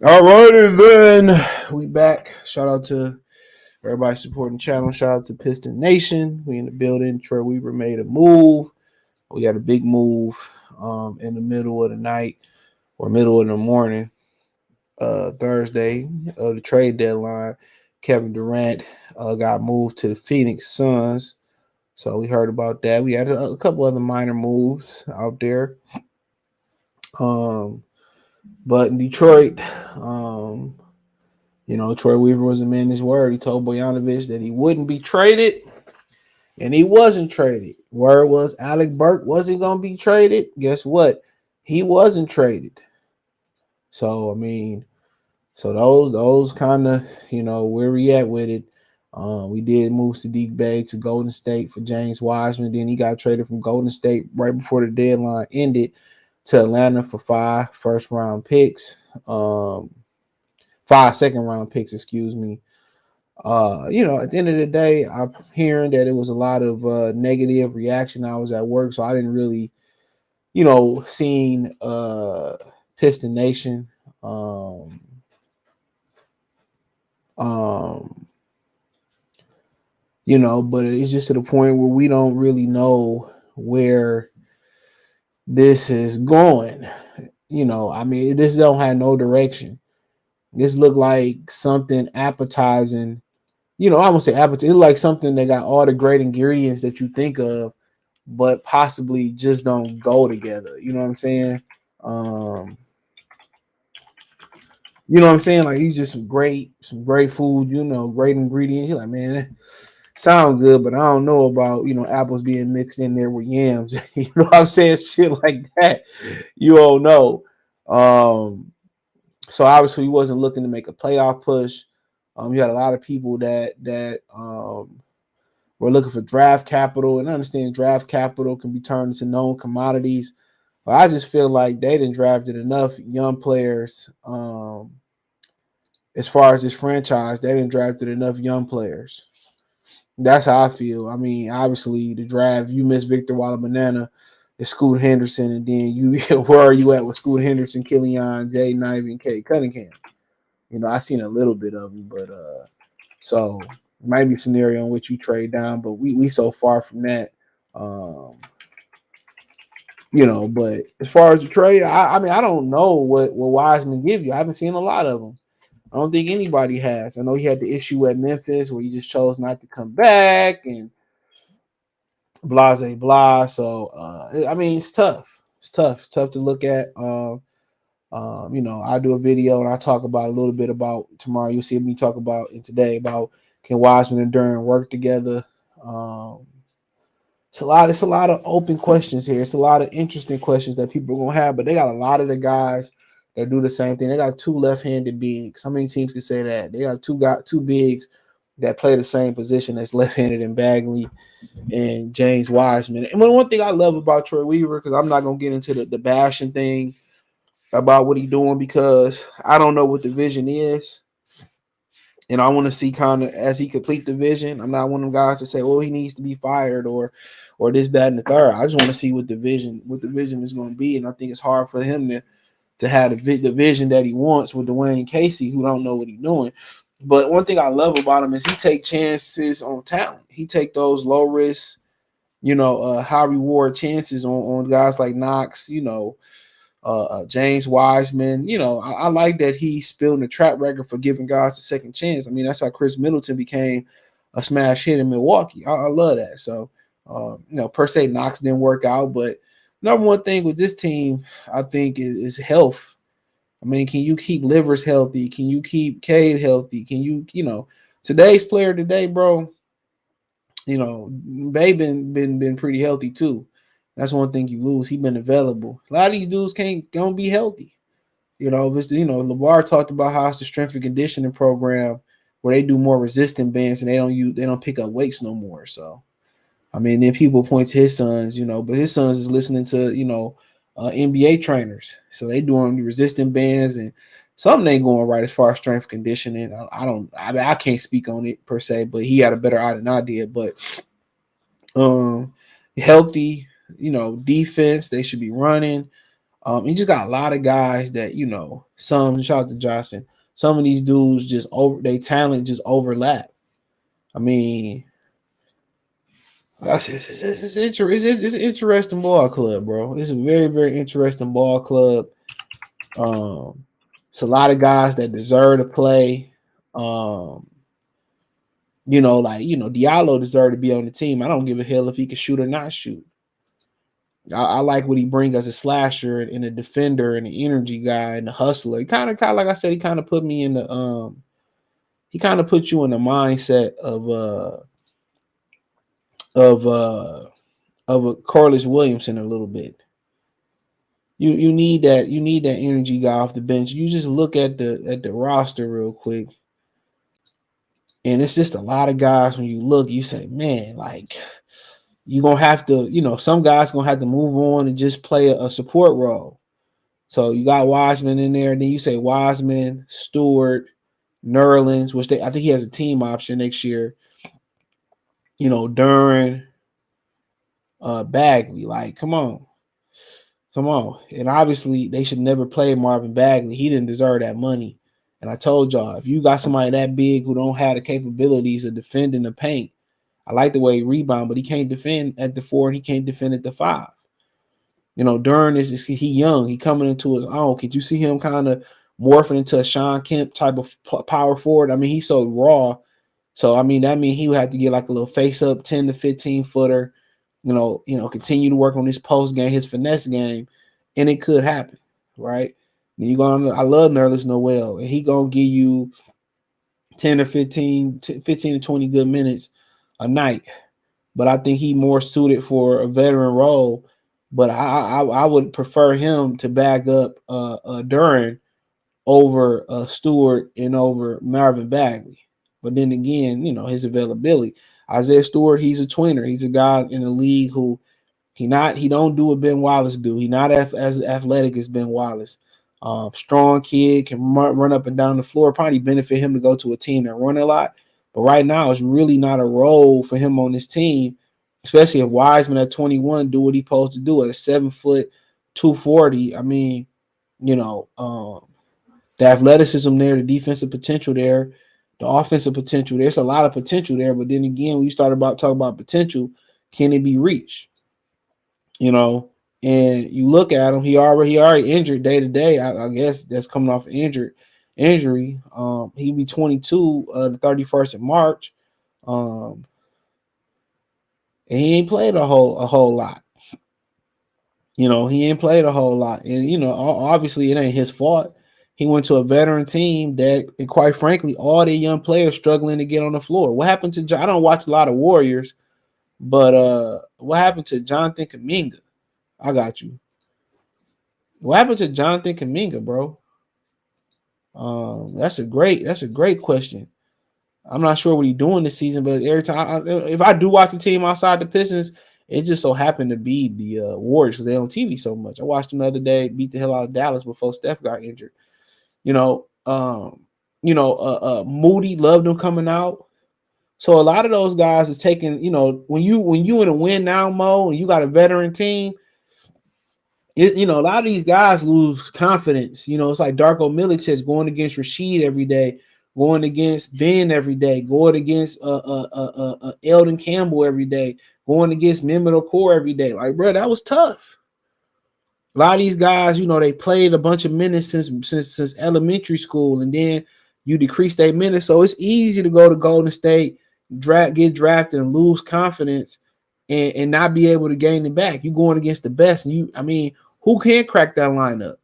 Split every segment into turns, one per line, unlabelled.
All right, and then we back. Shout out to everybody supporting the channel. Shout out to Piston Nation. We in the building. Troy Weaver made a move. We got a big move in the middle of the night or middle of the morning, Thursday of the trade deadline. Kevin Durant got moved to the Phoenix Suns. So we heard about that. We had a couple other minor moves out there. Um, but in Detroit, Troy Weaver was a man of his word. He told Bojanovic that he wouldn't be traded, and he wasn't traded. Word was Alec Burke wasn't going to be traded. Guess what? He wasn't traded. So, those kind of, where we at with it. We did move Saddiq Bey to Golden State for James Wiseman. Then he got traded from Golden State right before the deadline ended to Atlanta for 5 first-round picks. 5 second-round picks, excuse me. At the end of the day, I'm hearing that it was a lot of negative reaction. I was at work, so I didn't really, seen Piston Nation. But it's just to the point where we don't really know where this is going. This don't have no direction. This looked like something appetizing. I won't say appetizing. It looked like something that got all the great ingredients that you think of, but possibly just don't go together. You know what I'm saying? Like he's just some great food, great ingredients. You're like, man, sound good, but I don't know about, apples being mixed in there with yams. You know what I'm saying? Shit like that. You don't know. So obviously he wasn't looking to make a playoff push. You had a lot of people that were looking for draft capital, and I understand draft capital can be turned into known commodities. But I just feel like they didn't drafted enough young players. As far as this franchise, they didn't drafted enough young players. That's how I feel. I mean, obviously the draft, you miss Victor Walla it's Scoot Henderson, and then you where are you at with Scoot Henderson, Killian, Jay Ivey, and Kate Cunningham? I seen a little bit of them, but so it might be a scenario in which you trade down, but we so far from that. But as far as the trade, I don't know what Wiseman give you. I haven't seen a lot of them. I don't think anybody has. I know he had the issue at Memphis where he just chose not to come back and blase blah. So it's tough. It's tough. It's tough to look at. I do a video and I talk about a little bit about tomorrow. You'll see me talk about in today about can Wiseman and Duran work together. It's a lot of open questions here. It's a lot of interesting questions that people are gonna have, but they got a lot of the guys that do the same thing. They got 2 left-handed bigs. How many teams can say that? They got two bigs that play the same position as left-handed in Bagley and James Wiseman. And one thing I love about Troy Weaver, because I'm not gonna get into the bashing thing about what he's doing because I don't know what the vision is. And I want to see kind of as he complete the vision. I'm not one of them guys to say, "Oh, he needs to be fired," or this, that, and the third. I just want to see what the vision is going to be. And I think it's hard for him to have the vision that he wants with Dwayne Casey, who don't know what he's doing. But one thing I love about him is he take chances on talent. He take those low risk, high reward chances on guys like Knox, James Wiseman. I like that he's building a track record for giving guys a second chance. I mean, that's how Chris Middleton became a smash hit in Milwaukee. I love that. So, per se, Knox didn't work out, but number one thing with this team, I think, is health. I mean, can you keep Livers healthy? Can you keep Cade healthy? Can you, today's player today, bro? Bey been pretty healthy too. That's one thing you lose. He been available. A lot of these dudes gonna be healthy. LeVar talked about how it's the strength and conditioning program where they do more resistant bands and they don't pick up weights no more. So, I mean, then people point to his sons, but his sons is listening to NBA trainers, so they doing resistant bands and something ain't going right as far as strength conditioning. I can't speak on it per se, but he had a better eye than I did. But healthy, defense, they should be running. He just got a lot of guys that, some, shout out to Johnson, some of these dudes they talent just overlap. I mean, it's an interesting ball club, bro. It's a very, very interesting ball club. It's a lot of guys that deserve to play. Diallo deserved to be on the team. I don't give a hell if he can shoot or not shoot. I like what he brings as a slasher and a defender and an energy guy and a hustler. He kind of like I said, he kind of put me in the he kind of put you in the mindset of a Corliss Williamson a little bit. You need that energy guy off the bench. You just look at the roster real quick. And it's just a lot of guys when you look, you say, man, like you're going to have to, some guys going to have to move on and just play a support role. So you got Wiseman in there. Then you say Wiseman, Stewart, Nerlens, which I think he has a team option next year. Duran, Bagley. Like, come on. And obviously, they should never play Marvin Bagley. He didn't deserve that money. And I told y'all, if you got somebody that big who don't have the capabilities of defending the paint, I like the way he rebound, but he can't defend at the 4 and he can't defend at the 5. Duran is he young. He coming into his own. Could you see him kind of morphing into a Sean Kemp type of power forward? I mean, he's so raw. So, that means he would have to get like a little face-up 10 to 15-footer, continue to work on his post game, his finesse game, and it could happen, right? I love Nerlens Noel, and he going to give you 10 or 15 to 20 good minutes a night. But I think he more suited for a veteran role. But I would prefer him to back up Duran over Stewart and over Marvin Bagley. But then again, his availability. Isaiah Stewart, he's a tweener. He's a guy in the league who he don't do what Ben Wallace do. He's not as athletic as Ben Wallace. Strong kid, can run up and down the floor. Probably benefit him to go to a team that run a lot. But right now, it's really not a role for him on this team, especially if Wiseman at 21 do what he's supposed to do at a 7 foot, 240. I mean, the athleticism there, the defensive potential there, the offensive potential. There's a lot of potential there. But then again, when you start talking about potential, can it be reached? And you look at him, he already injured day to day. I guess that's coming off injury. He'll be 22 the 31st of March. And he ain't played a whole lot. He ain't played a whole lot. And obviously it ain't his fault. He went to a veteran team that, and quite frankly, all the young players struggling to get on the floor. What happened to I don't watch a lot of Warriors, but what happened to Jonathan Kuminga? I got you. What happened to Jonathan Kuminga, bro? That's a great question. I'm not sure what he's doing this season, but every time if I do watch a team outside the Pistons, it just so happened to be the Warriors because they're on TV so much. I watched them the other day beat the hell out of Dallas before Steph got injured. Moody loved them coming out. So a lot of those guys is taking, when you in a win now mode and you got a veteran team, a lot of these guys lose confidence. It's like Darko Milicic going against Rashid every day, going against Ben every day, going against Eldon Campbell every day, going against Mehmet Okur every day. Like, bro, that was tough. A lot of these guys, they played a bunch of minutes since elementary school, and then you decrease their minutes. So it's easy to go to Golden State, get drafted, and lose confidence, and not be able to gain it back. You going against the best, and who can crack that lineup?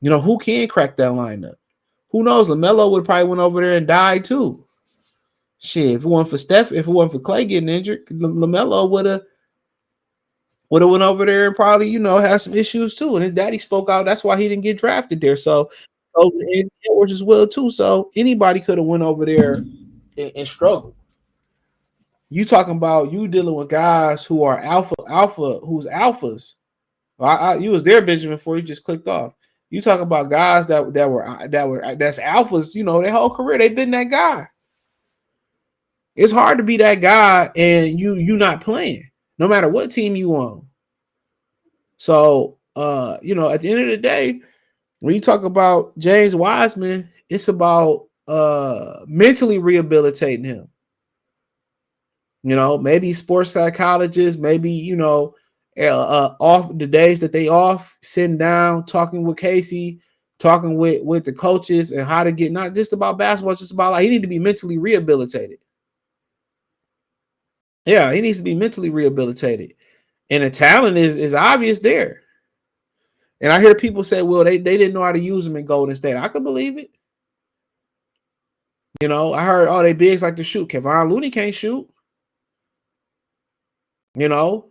Who can crack that lineup? Who knows? LaMelo would probably went over there and died too. Shit, if it wasn't for Steph, if it wasn't for Clay getting injured, LaMelo would have went over there and probably, had some issues too. And his daddy spoke out. That's why he didn't get drafted there. So and Edwards as well too. So anybody could have went over there and struggled. You talking about you dealing with guys who are who's alphas. You was there, Benjamin, before you just clicked off. You talk about guys that's alphas. Their whole career they've been that guy. It's hard to be that guy and you not playing, no matter what team you on. So you know, at the end of the day, when you talk about James Wiseman, it's about mentally rehabilitating him. You know, maybe sports psychologists, maybe, you know, off the days that they off, sitting down, talking with Casey, talking with the coaches and how to get not just about basketball, just about like he need to be mentally rehabilitated. Yeah, he needs to be mentally rehabilitated. And the talent is obvious there. And I hear people say, well, they didn't know how to use him in Golden State. I could believe it. You know, I heard, oh, they bigs like to shoot. Kevon Looney can't shoot. You know,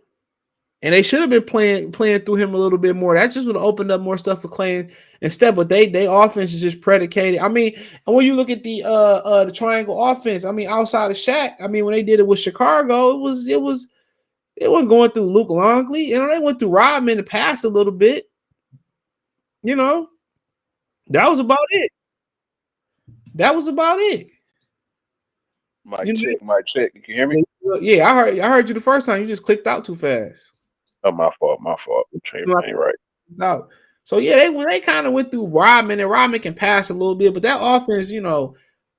and they should have been playing through him a little bit more. That just would have opened up more stuff for Clay instead. But they offense is just predicated. I mean, and when you look at the triangle offense, I mean, outside of Shaq, I mean, when they did it with Chicago, it wasn't going through Luke Longley. You know, they went through Rodman to pass a little bit. You know, that was about it. That was about it.
Mic check. You can hear me?
Yeah, I heard you the first time. You just clicked out too fast.
Oh, my fault. Ain't right.
No. So yeah, they kind of went through Rodman, and Rodman can pass a little bit, but that offense, you know,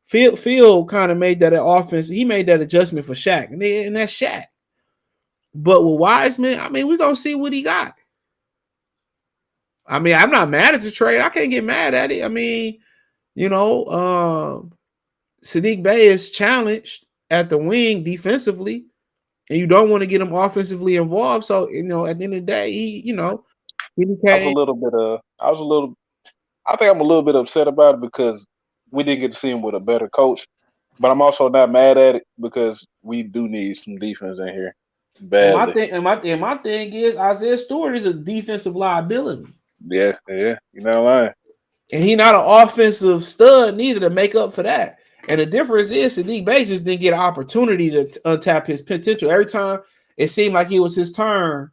Phil kind of made that offense. He made that adjustment for Shaq, and that's Shaq. But with Wiseman, I mean, we're gonna see what he got. I mean, I'm not mad at the trade. I can't get mad at it. I mean, you know, Saddiq Bey is challenged at the wing defensively, and you don't want to get him offensively involved. So, you know, at the end of the day, he became.
I think I'm a little bit upset about it because we didn't get to see him with a better coach. But I'm also not mad at it because we do need some defense in here badly.
And my thing is Isaiah Stewart is a defensive liability.
Yeah, you're not lying.
And he's not an offensive stud neither to make up for that. And the difference is Saddiq Bey just didn't get an opportunity to untap his potential. Every time it seemed like it was his turn,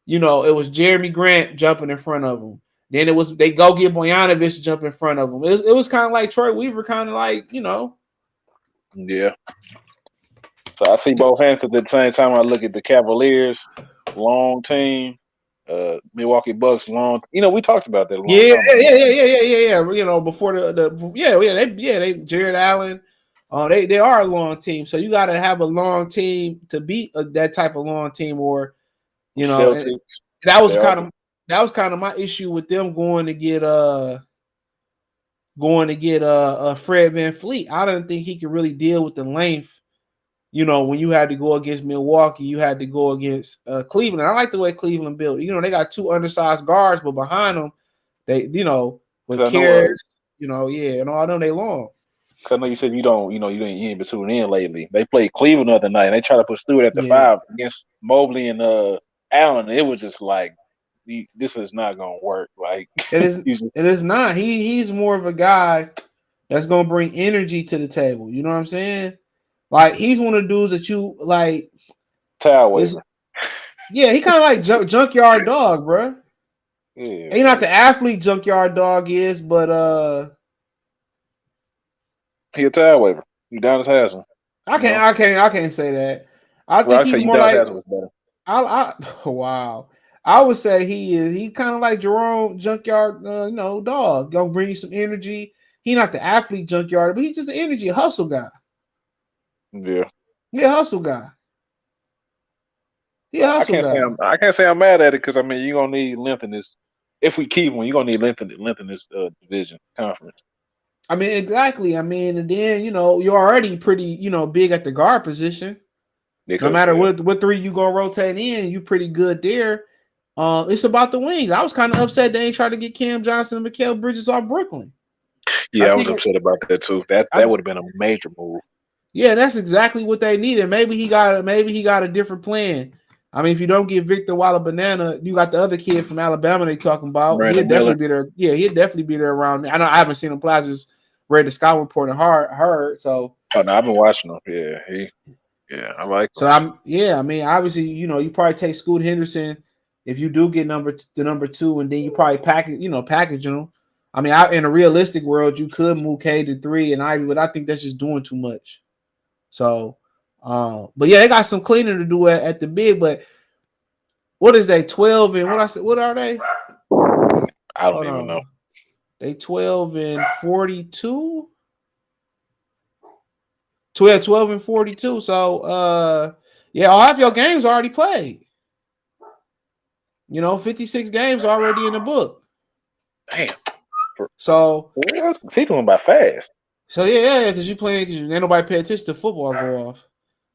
you know, it was Jeremy Grant jumping in front of him. Then it was they go get Bojanovic to jump in front of him. It was kind of like Troy Weaver, kind of like, you know.
Yeah. So I see both hands because at the same time I look at the Cavaliers, long team, Milwaukee Bucks, long. You know, we talked about that.
Yeah. You know, before they Jared Allen, they are a long team. So you got to have a long team to beat that type of long team, or you know, that was kind of my issue with them going to get Fred VanVleet. I didn't think he could really deal with the length. You know, when you had to go against Milwaukee, you had to go against Cleveland. I like the way Cleveland built. You know, they got two undersized guards, but behind them, they, you know, with Karras, you know, and all them they long.
I know you said you ain't been tuning in lately. They played Cleveland the other night, and they tried to put Stewart at the 5 against Mobley and Allen. It was just like, this is not gonna work. Like
it is not. He's more of a guy that's gonna bring energy to the table. You know what I'm saying? Like he's one of the dudes that you like. Yeah, he kind of like junkyard dog, bro. Yeah, he's not the athlete junkyard dog is, but
he a towel waver. You down his Haslam.
I can't say that. I think he's more like. Wow. I would say he's kind of like Jerome junkyard, dog. Gonna bring you some energy. He's not the athlete junkyard, but he's just an energy hustle guy. Yeah, hustle guy. Yeah, hustle guy.
I can't say I'm mad at it because I mean you're gonna need length in this. If we keep one, you're gonna need length in this division conference.
I mean, exactly. I mean, and then you're already pretty big at the guard position. No matter what three you gonna rotate in, you pretty good there. It's about the wings. I was kind of upset they ain't tried to get Cam Johnson and Mikal Bridges off Brooklyn.
Yeah, I was upset about that too. That would have been a major move.
Yeah, that's exactly what they needed. Maybe he got a different plan. I mean, if you don't get Victor Walla-Banana, you got the other kid from Alabama they talking about. He'd definitely be there. Yeah, he'd definitely be there around me. I know I haven't seen him play. I just read the scout report and heard. So.
Oh no, I've been watching him. Yeah, I like him.
So I mean, obviously, you probably take Scoot Henderson if you do get the number 2, and then you probably packaging them. I mean, in a realistic world, you could move K to 3 and Ivy, but I think that's just doing too much. So, but yeah, they got some cleaning to do at the big. But what is that? 12 and what are they?
I don't even know.
They 12-42. 12-42. So yeah, half your games already played. 56 games already in the book.
Damn.
So
he's doing by fast.
So yeah, because you playing, because ain't nobody pay attention to football go off.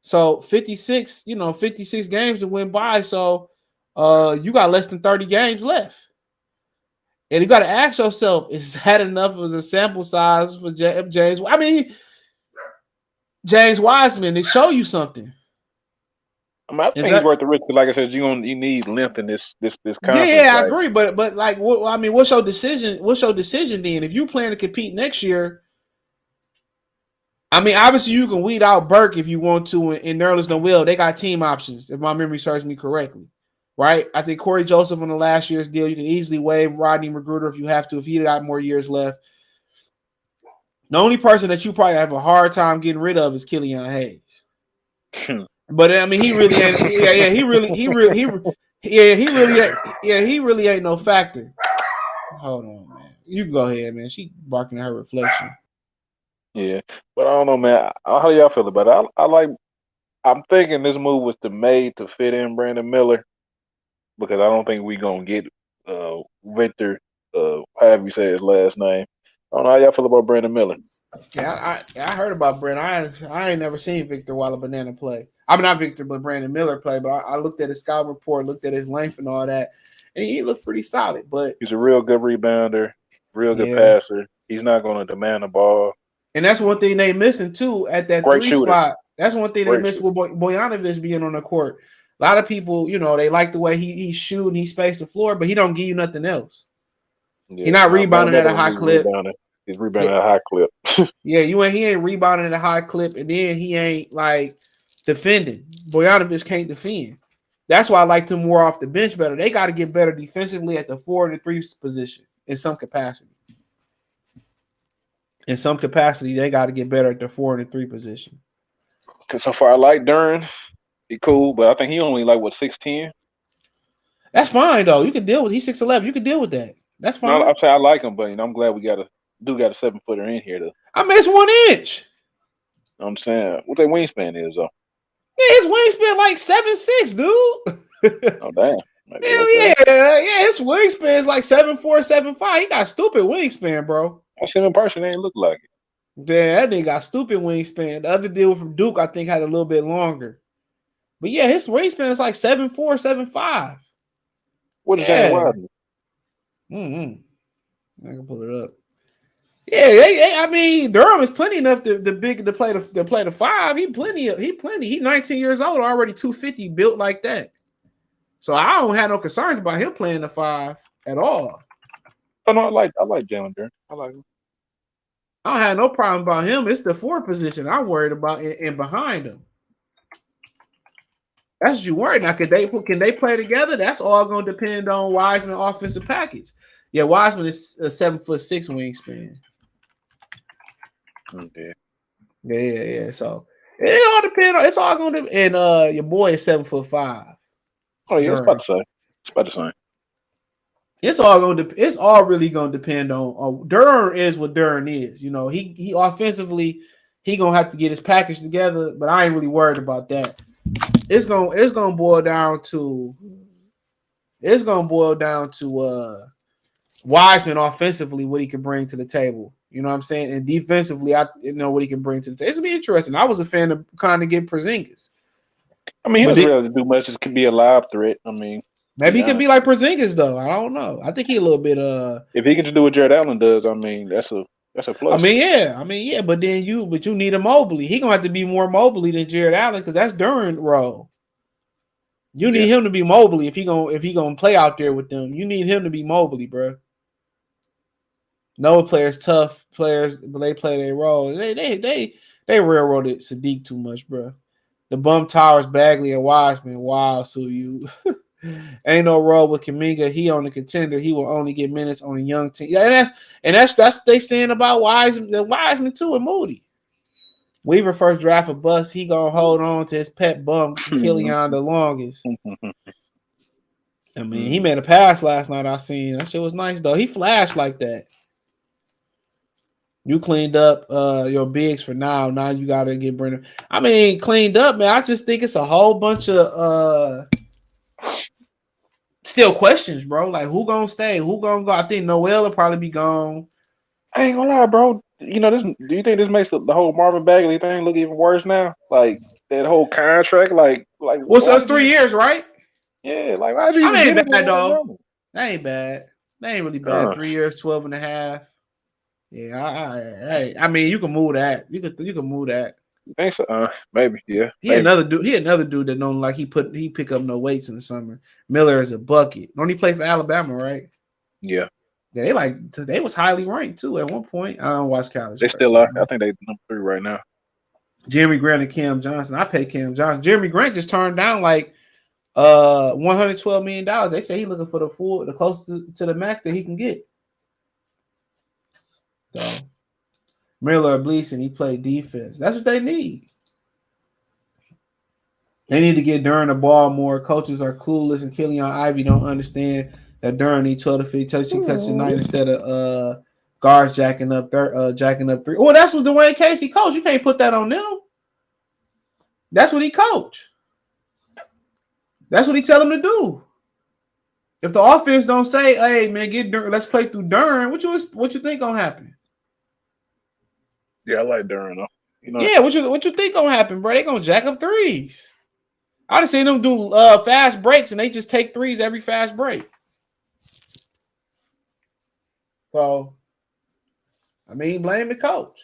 So 56, 56 games to win by. So you got less than 30 games left. And you got to ask yourself, is that enough as a sample size for James? I mean, James Wiseman, to show you something.
I think he's worth the risk. Like I said, you need length in this conference.
Yeah, I agree. But like, what's your decision? What's your decision then? If you plan to compete next year, I mean, obviously you can weed out Burke if you want to, and Nerlens Noel. They got team options, if my memory serves me correctly, right? I think Corey Joseph on the last year's deal, you can easily waive Rodney Magruder if you have to, if he got more years left. The only person that you probably have a hard time getting rid of is Killian Hayes. But I mean, he really ain't. Yeah, he really ain't no factor. Hold on, man. You can go ahead, man. She barking at her reflection.
Yeah, but I don't know, man. How do y'all feel about it? I'm thinking this move was made to fit in Brandon Miller, because I don't think we're gonna get Victor, however you say his last name. I don't know how y'all feel about Brandon Miller.
Yeah, I heard about Brandon. I ain't never seen Victor Wembanyama play. I'm not Victor, but Brandon Miller play. But I looked at his scout report, looked at his length and all that, and he looked pretty solid. But
he's a real good rebounder, real good passer. He's not going to demand the ball.
And that's one thing they missing too at that
Great
3
shooter.
spot. That's one thing they miss with Bojanovic being on the court. A lot of people, they like the way he shoot and he spaced the floor, but he don't give you nothing else. Yeah, he's not rebounding at a high clip.
He's rebounding at a high clip.
Yeah, he ain't rebounding at a high clip, and then he ain't like defending. Bojanovic can't defend. That's why I like him more off the bench better. They got to get better defensively at the 4 and the 3 position in some capacity. In some capacity, they got to get better at the 4 and the 3 position.
So far, I like Duren. He cool, but I think he only 6'10".
That's fine though. You can deal with. He's 6'11". You can deal with that. That's fine.
No, I'm saying I like him, but I'm glad we got a 7-footer in here though.
I mean, it's 1 inch.
I'm saying what their wingspan is though.
Yeah, his wingspan 7'6", dude.
Oh damn.
Hell yeah. His wingspan is 7'4", 7'5". He got stupid wingspan, bro.
I seen him in person. They ain't look like it.
Yeah, that nigga got stupid wingspan. The other deal from Duke, I think, had a little bit longer. But yeah, his wingspan is 7'4", 7'5".
What is that? Wiseman?
I can pull it up. Yeah, I mean, Durham is plenty enough to play the 5. He plenty. He 19 years old, already 250, built like that. So I don't have no concerns about him playing the 5 at all.
Oh no, I like Jalen Duren. I like him.
I don't have no problem about him. It's the 4 position I'm worried about and behind him. That's what you worried. Now, can they play together? That's all going to depend on Wiseman offensive package. Yeah, Wiseman is a 7'6" wingspan.
Okay.
Yeah. So it all depends on. It's all going to. And your boy is 7'5".
Oh yeah, it's about the same.
It's all really going to depend on Duren is what Duren is. He offensively he gonna have to get his package together, but I ain't really worried about that. It's gonna boil down to Wiseman offensively, what he can bring to the table. You know what I'm saying? And defensively, I know what he can bring to the table. It's gonna be interesting. I was a fan of kind of get Porzingis.
I mean, he doesn't really do much. It could be a live threat. I mean,
maybe he could be like Porzingis though. I don't know. I think he a little bit
if he can just do what Jared Allen does, I mean, that's a plus.
I mean, yeah, but you need a Mobley. He gonna have to be more Mobley than Jared Allen because that's Duren's role. You need him to be Mobley if he gonna play out there with them. You need him to be Mobley, bro. No players, tough players, but they play their role. They railroaded Saddiq too much, bro. The bum towers, Bagley and Wiseman. Wow, so you ain't no role with Kuminga. He on the contender. He will only get minutes on a young team. Yeah, and that's what they saying about Wiseman too and Moody. Weaver first draft a bust. He gonna hold on to his pet bum Killian the longest. I mean, he made a pass last night. I seen that shit was nice though. He flashed like that. You cleaned up your bigs for now. Now you gotta get Brendan. I mean, cleaned up, man. I just think it's a whole bunch of still questions, bro. Like who gonna stay? Who gonna go? I think Noel will probably be gone.
I ain't gonna lie, bro. You know this. Do you think this makes the whole Marvin Bagley thing look even worse now? Like that whole contract, like
What's
why
us
did you?
3 years, right?
Yeah, like why did you
I
even
mean,
get
ain't
him
bad
on that
though.
number?
That ain't bad. That ain't really bad. 3 years, 12 and a half. Yeah, I mean, you can move that. You can move that.
You think so? Maybe. Yeah,
He
maybe.
another dude. He another dude that don't like he pick up no weights in the summer. Miller is a bucket. Don't he play for Alabama, right?
Yeah.
Yeah, they was highly ranked too at one point. I don't watch college.
They still are. I think they number 3 right now.
Jeremy Grant and Cam Johnson. I pay Cam Johnson. Jeremy Grant just turned down like $112 million. They say he's looking for the closest to the max that he can get. So Miller Bleason, he played defense. That's what they need. They need to get Duran the ball more. Coaches are clueless, and Killian Ivey don't understand that Duran needs 12 to 15 touching cuts a night instead of guards jacking up three. Well, that's what Dwayne Casey coached. You can't put that on them. That's what he coached. That's what he tell them to do. If the offense don't say, "Hey man, get Duran, let's play through Duran," what you think gonna happen?
Yeah, I like Duran though. You know.
Yeah, what you think gonna happen, bro? They gonna jack up threes. I'd have seen them do fast breaks, and they just take threes every fast break. So, I mean, blame the coach.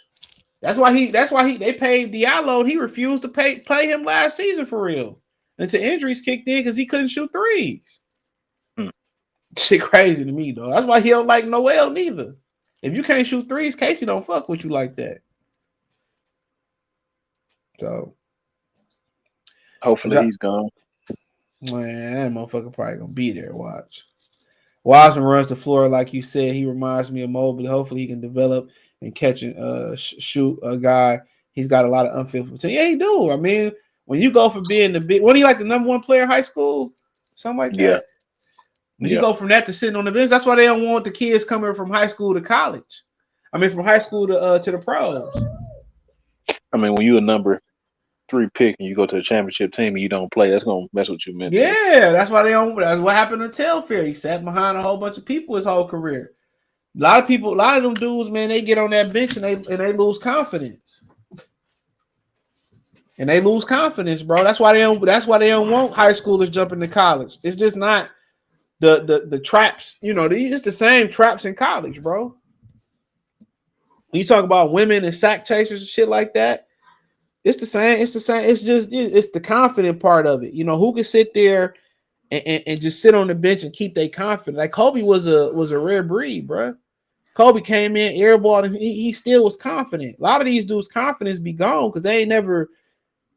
That's why they paid Diallo. And he refused to play him last season for real until injuries kicked in because he couldn't shoot threes. Shit crazy to me, though. That's why he don't like Noel neither. If you can't shoot threes, Casey don't fuck with you like that. So,
hopefully he's gone.
Man, that motherfucker probably gonna be there. Watch. Wiseman runs the floor like you said. He reminds me of Mobley. Hopefully, he can develop and catch and shoot a guy. He's got a lot of unfilled potential. Yeah, he do. I mean, when you go from being the big, what do you like the number 1 player in high school? Something like that. When you go from that to sitting on the bench, that's why they don't want the kids coming from high school to college. I mean, from high school to the pros.
I mean, when you a number 3 pick and you go to a championship team and you don't play, that's gonna mess with you mentally.
Yeah, that's why they don't. That's what happened to Telfair. He sat behind a whole bunch of people his whole career. A lot of them dudes, man, they get on that bench and they lose confidence. And they lose confidence, bro. That's why they don't want high schoolers jumping to college. It's just not the traps, it's the same traps in college, bro. When you talk about women and sack chasers and shit like that, it's the same. It's the confident part of it. Who can sit there and just sit on the bench and keep their confidence. Like Kobe was a rare breed, bro. Kobe came in, airballed, and he still was confident. A lot of these dudes' confidence be gone because they ain't never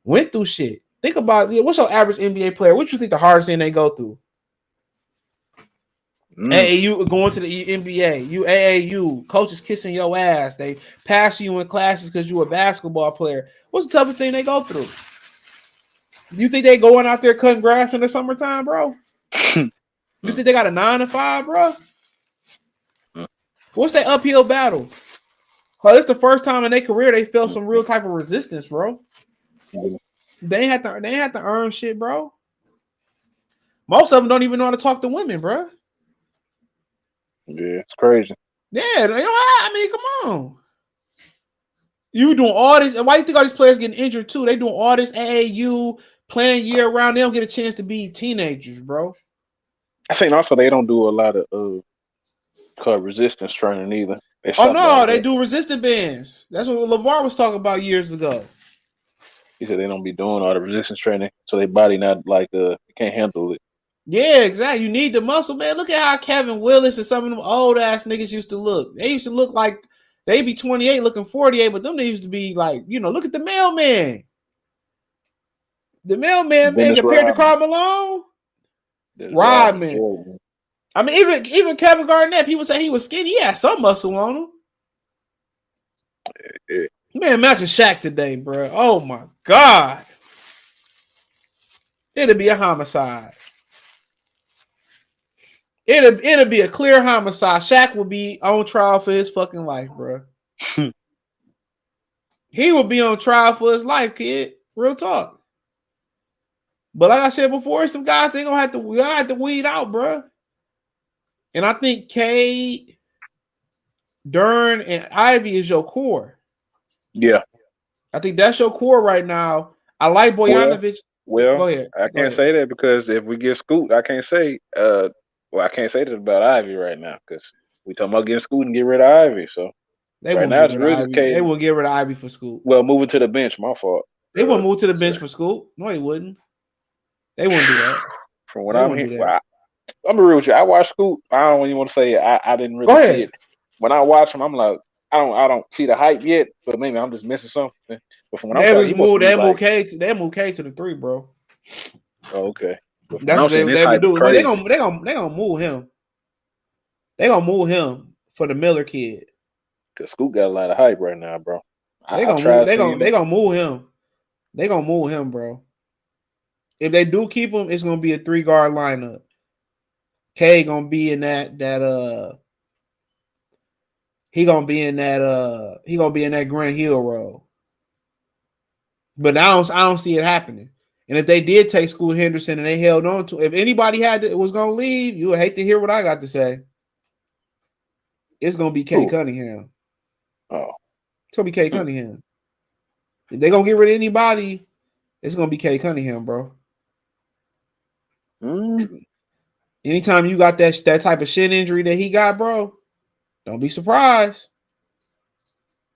went through shit. Think about what's your average NBA player? What you think the hardest thing they go through? AAU going to the NBA, you AAU, coaches kissing your ass. They pass you in classes because you a basketball player. What's the toughest thing they go through? You think they going out there cutting grass in the summertime, bro? You think they got a 9 to 5, bro? What's their uphill battle? Well, it's the first time in their career they felt some real type of resistance, bro. They ain't had to earn shit, bro. Most of them don't even know how to talk to women, bro.
Yeah, it's crazy.
Yeah, I mean, come on. You doing all this, and why do you think all these players getting injured too? They doing all this AAU playing year round. They don't get a chance to be teenagers, bro.
I think also they don't do a lot of resistance training either.
They do resistant bands. That's what LeVar was talking about years ago.
He said they don't be doing all the resistance training, so their body not like can't handle it.
Yeah, exactly. You need the muscle, man. Look at how Kevin Willis and some of them old ass niggas used to look. They used to look like they be 28 looking 48, but them they used to be like, look at the mailman. The mailman, man, compared to Karl Malone. Rodman. I mean, even Kevin Garnett, people say he was skinny. He had some muscle on him.
Yeah.
Man, imagine Shaq today, bro. Oh my God. It'd be a homicide. It'll be a clear homicide. Shaq will be on trial for his fucking life, bro. He will be on trial for his life, kid. Real talk. But like I said before, some guys they gonna have to weed out, bro. And I think Cade, Dern, and Ivy is your core.
Yeah.
I think that's your core right now. I like Bojanovic.
Well,
go ahead.
I can't say that because if we get Scoot, I can't say I can't say that about Ivy right now because we talking about getting Scoot and get rid of Ivy. So
they
right
won't
now
get
it's
rid of
really
Ivy.
Cade.
They will get rid of Ivy for Scoot.
Well, moving to the bench, my fault.
They wouldn't move to the bench for Scoot. No, they wouldn't. They wouldn't do that.
From what I'm hearing, I'm real with you. I watch Scoot. I don't even want to say I didn't really see it. When I watch him, I'm like, I don't see the hype yet, but maybe I'm just missing something. But from what I'm saying,
they move K to the 3, bro.
Oh, okay.
That's what they would do. But they gonna move him. They gonna move him for the Miller kid.
Cause Scoot got a lot of hype right now, bro.
They gonna move him. They gonna move him, bro. If they do keep him, it's gonna be a 3-guard lineup. K gonna be in he gonna be in that Grant Hill role. But I don't see it happening. And if they did take Scoot Henderson and they held on to, if anybody was gonna leave, you would hate to hear what I got to say. It's gonna be Kay Cunningham.
Oh,
it's gonna be Kay Cunningham. If they gonna get rid of anybody, it's gonna be Kay Cunningham, bro. Anytime you got that type of shin injury that he got, bro, don't be surprised.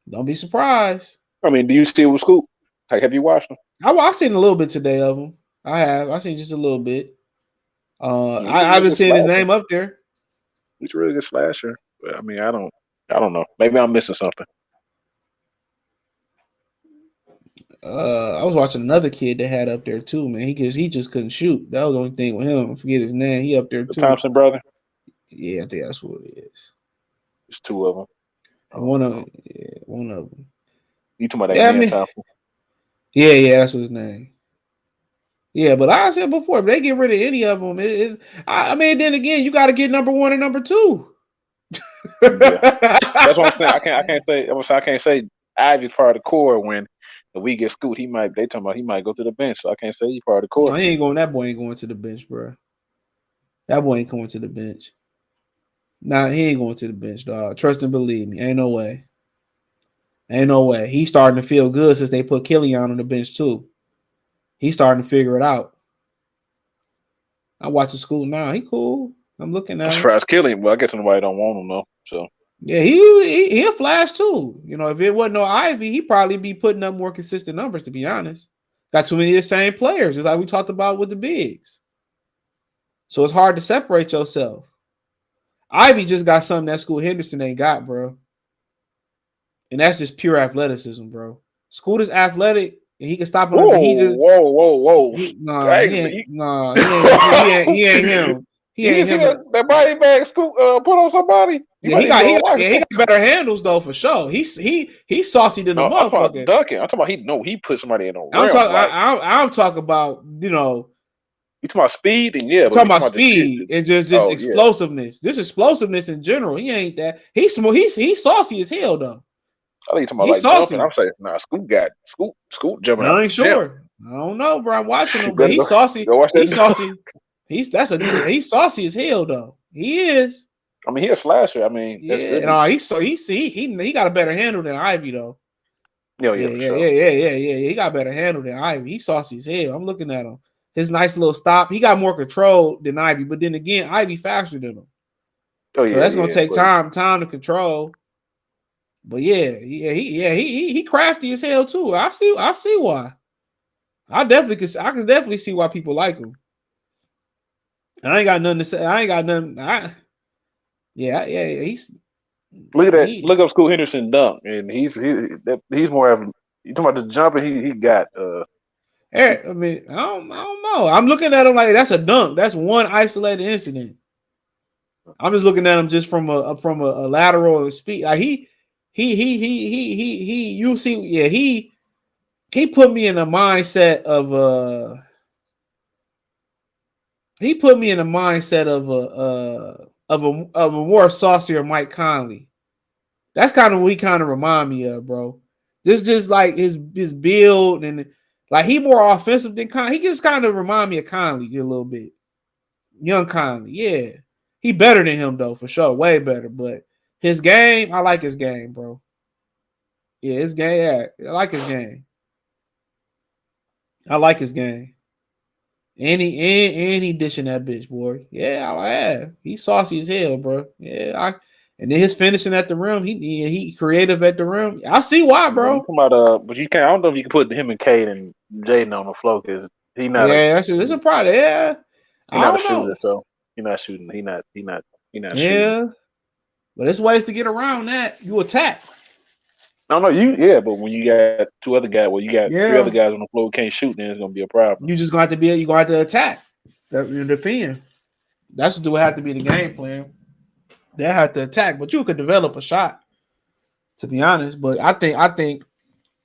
Don't be surprised.
I mean, do you still with Scoot? Like, have you watched him?
I've seen a little bit today of him. I have. I've seen just a little bit. I've been seeing his name up there.
He's a really good slasher. But I mean, I don't know. Maybe I'm missing something.
I was watching another kid that had up there too, man. He just couldn't shoot. That was the only thing with him. I forget his name. He up there too.
The Thompson brother.
Yeah, I think that's what it is.
There's 2 of them.
One of them.
You talking about that man Thompson?
Yeah, that's his name. Yeah, but like I said before, if they get rid of any of them, I mean, then again, you got to get number 1 and number 2.
Yeah. That's what I'm saying. I can't say Ivy's part of the core when if we get Scoot, they talking about he might go to the bench. So I can't say he's part of the core.
That boy ain't going to the bench, bro. That boy ain't going to the bench. Nah, he ain't going to the bench, dog. Trust and believe me. Ain't no way. He's starting to feel good since they put Killian on the bench too. He's starting to figure it out. I watch the Scoot now. He cool. I'm looking at him.
As far as Killian, well, I guess nobody don't want him though. So
yeah, he'll flash too. You know, if it wasn't no Ivy, he'd probably be putting up more consistent numbers, to be honest. Got too many of the same players, just like we talked about with the bigs. So it's hard to separate yourself. Ivy just got something that Scoot Henderson ain't got, bro. And that's just pure athleticism, bro. Scoot is athletic and he can stop him.
Whoa. He
ain't him. He ain't him.
That body bag Scoot put on somebody.
He got better handles though for sure. He's saucy than a motherfucker.
I'm talking ducking. I'm talking about he put somebody in a rim.
I'm talking about, you know.
You talking about speed and I'm
talking about speed and just explosiveness. Yeah. This explosiveness in general. He ain't that. He's saucy as hell though.
I think you're talking about jumping. I'm saying, Scoot jumping out.
I ain't sure. I don't know, bro. I'm watching him, but he's saucy. He's saucy. He's saucy as hell though. He is.
I mean, he's a slasher. I mean,
he got a better handle than Ivy though.
Yeah.
He got a better handle than Ivy. He's saucy as hell. I'm looking at him. His nice little stop. He got more control than Ivy, but then again, Ivy faster than him. So that's gonna take time to control. But he crafty as hell too. I see why. I can definitely see why people like him. I ain't got nothing to say. He's
look at that. Look up Scoot Henderson dunk, and he's more of you talking about the jumper he got.
I mean, I don't know. I'm looking at him like that's a dunk. That's one isolated incident. I'm just looking at him just from a lateral speed. Like he you see, he put me in the mindset of he put me in the mindset of a more saucier Mike Conley. That's kind of what he kind of remind me of, bro. Just like his build and like he more offensive than Conley. He just kind of remind me of Conley a little bit. Young Conley, yeah. He better than him though, for sure. Way better. But his game, I like his game, bro. Yeah, his game, yeah. I like his game. I like his game. And he dishing that bitch, boy. Yeah, he's saucy as hell, bro. Yeah, and then his finishing at the rim, he creative at the rim. I see why,
But you
bro.
come out, but you can't. I don't know if you can put him and Cade and Jaden on the floor because
Yeah, that's a product. Yeah,
he
I
not a
don't
shooter,
know.
so he not shooting. He not shooting.
Yeah, but there's ways to get around that. You attack.
No, but when you got two other guys, well, you got three other
Yeah,
guys on the floor who can't shoot, then it's gonna be a problem.
you just gonna have to be. You gonna have to attack. You defend. That's what would have to be the game plan. They have to attack, but you could develop a shot. To be honest, but I think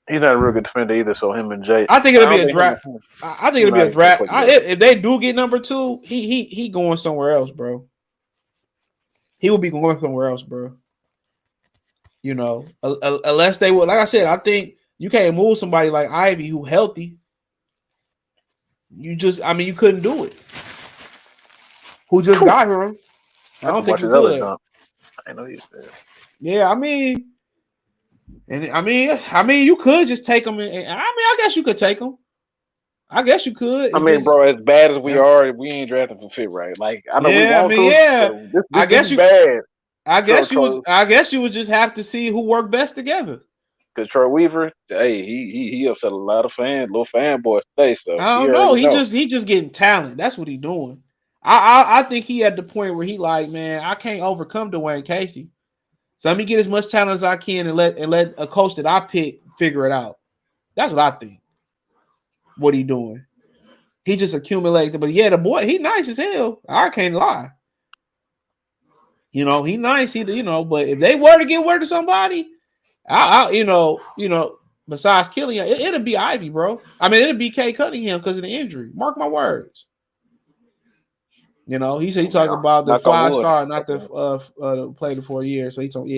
He's not a real good defender either. So him and Jay,
I think
I
it'll
don't
be a
think him
draft.
and him.
I think it'll be a
Not gonna
draft.
play together.
If they do get number 2, he going somewhere else, bro. He will be going somewhere else, bro. You know, unless they would. Like I said, I think you can't move somebody like Ivy who healthy. You couldn't do it. Who just got him? I don't think you could.
I know he's there.
Yeah, you could just take him. I guess you could take him. I guess you could.
Bro, as bad as we are, we ain't drafting for fit right. Like I know we want to.
Yeah.
So this
I guess
is bad.
I guess you would just have to see who worked best together.
Because Troy Weaver, hey, he upset a lot of little fanboys today. So
I don't know. He just getting talent. That's what he doing. I think he at the point where he like, man, I can't overcome Dwayne Casey. So let me get as much talent as I can and let a coach that I pick figure it out. That's what I think. What he doing? He just accumulated. But yeah, the boy, he nice as hell. I can't lie. You know, he nice. But if they were to get word to somebody, besides Killian, it'll be Ivy, bro. It'll be Kay Cunningham because of the injury. Mark my words. You know, he said he talking about the 5-star, not the played the 4 years. So he told,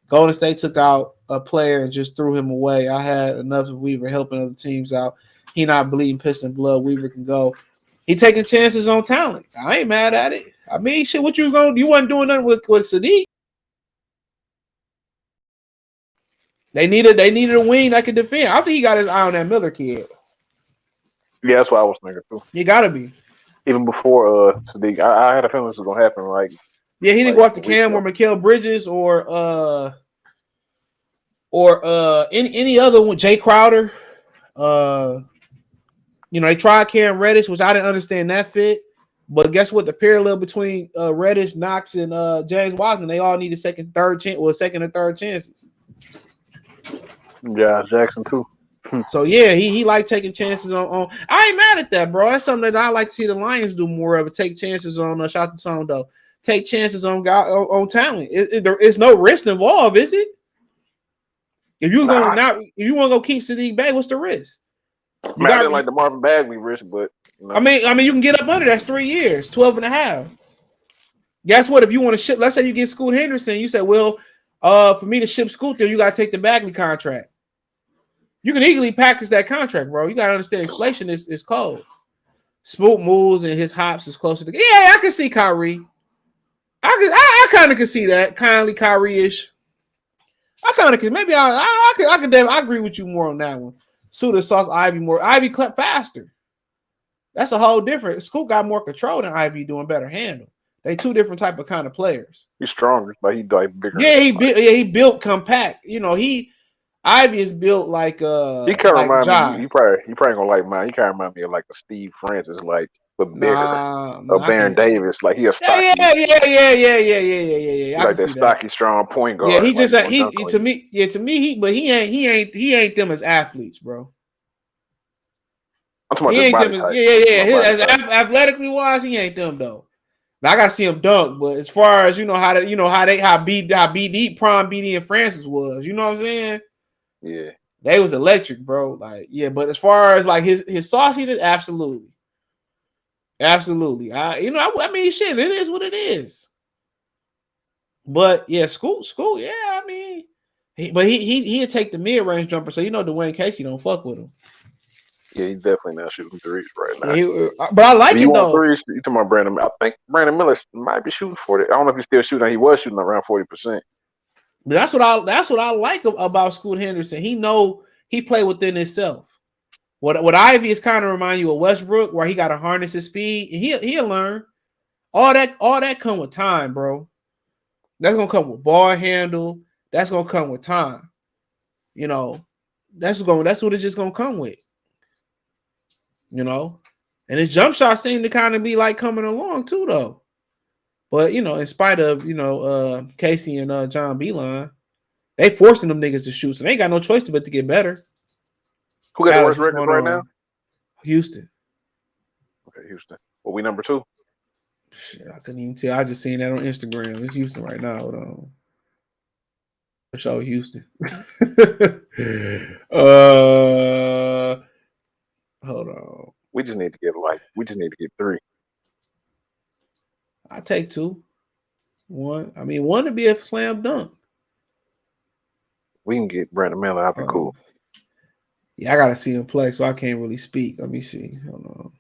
Golden State took out a player and just threw him away. I had enough of Weaver helping other teams out. He not bleeding Piston blood. Weaver can go. He taking chances on talent. I ain't mad at it. Shit, what you was going to do? You wasn't doing nothing with Saddiq. They needed a wing that could defend. I think he got his eye on that Miller kid.
Yeah, that's what I was thinking too.
He got to be.
Even before Saddiq, I had a feeling this was gonna happen. Like,
yeah, he didn't go after Cam or Mikal Bridges or any other one. Jay Crowder. They tried Cam Reddish, which I didn't understand that fit. But guess what? The parallel between Reddish, Knox, and James Wiseman, they all need a second and third chances.
Yeah, Jackson too.
So yeah, he like taking chances on. I ain't mad at that, bro. That's something that I like to see the Lions do more of. Take chances on. Shout to Tone though. Take chances on talent. It's no risk involved, is it? If you want to go keep Saddiq Bey, what's the risk?
I didn't like the Marvin Bagley risk, but
you you can get up under that's 3 years, 12 and a half. Guess what? If you want to ship, let's say you get Scoot Henderson, you say, well, for me to ship Scoot there, you got to take the Bagley contract. You can easily package that contract, bro. You got to understand inflation is cold. Smoot moves and his hops is closer to. Yeah, I can see Kyrie. I kind of can see that. Kindly Kyrie-ish. I kind of can. Maybe I agree with you more on that one. Suda sauce Ivy more. Ivy clap faster. That's a whole different. Scoot got more control than Ivy doing better handle. They two different type of kind of players.
He's stronger, but he's like bigger.
Yeah, he built compact. Ivy is built like
he kind of remind me. You probably gonna like mine. He kind of remind me of like a Steve Francis, like but bigger. Baron Davis, like he a stocky.
Yeah.
Like that stocky, strong point guard.
Yeah, he just to me he ain't them as athletes, bro.
I'm talking about his body type.
Athletically wise, he ain't them though. Now, I gotta see him dunk, but as far as how BD Prime BD and Francis was, you know what I'm saying?
Yeah,
they was electric, bro. Like, yeah, but as far as like his sauciness, absolutely. Absolutely. I mean, shit, it is what it is. But yeah, school, yeah, I mean, he'd take the mid-range jumper, so Dwayne Casey don't fuck with him.
Yeah, he's definitely not shooting threes right now.
But I like
if
it
you
though.
Want threes? You talking about Brandon? I think Brandon Miller might be shooting 40. I don't know if he's still shooting. He was shooting around 40%.
That's what I like about Scoot Henderson. He played within himself. What Ivy is kind of remind you of Westbrook, where he got to harness his speed, and he'll learn. All that come with time, bro. That's gonna come with ball handle. That's gonna come with time. That's what it's just gonna come with. And his jump shot seemed to kind of be like coming along too, though. But in spite of Casey and John Beeline, they forcing them niggas to shoot, so they ain't got no choice but to get better.
Who got
Alex,
the worst record right now?
Houston.
Okay, Houston. Well, we number 2.
Shit, I couldn't even tell. I just seen that on Instagram. It's Houston right now. Hold on. Show Houston. Hold on.
We just need to get 3.
I take 2. 1. I mean, 1 to be a slam dunk.
We can get Brandon Miller. I'll be cool.
Yeah, I gotta see him play, so I can't really speak. Let me see. Hold on.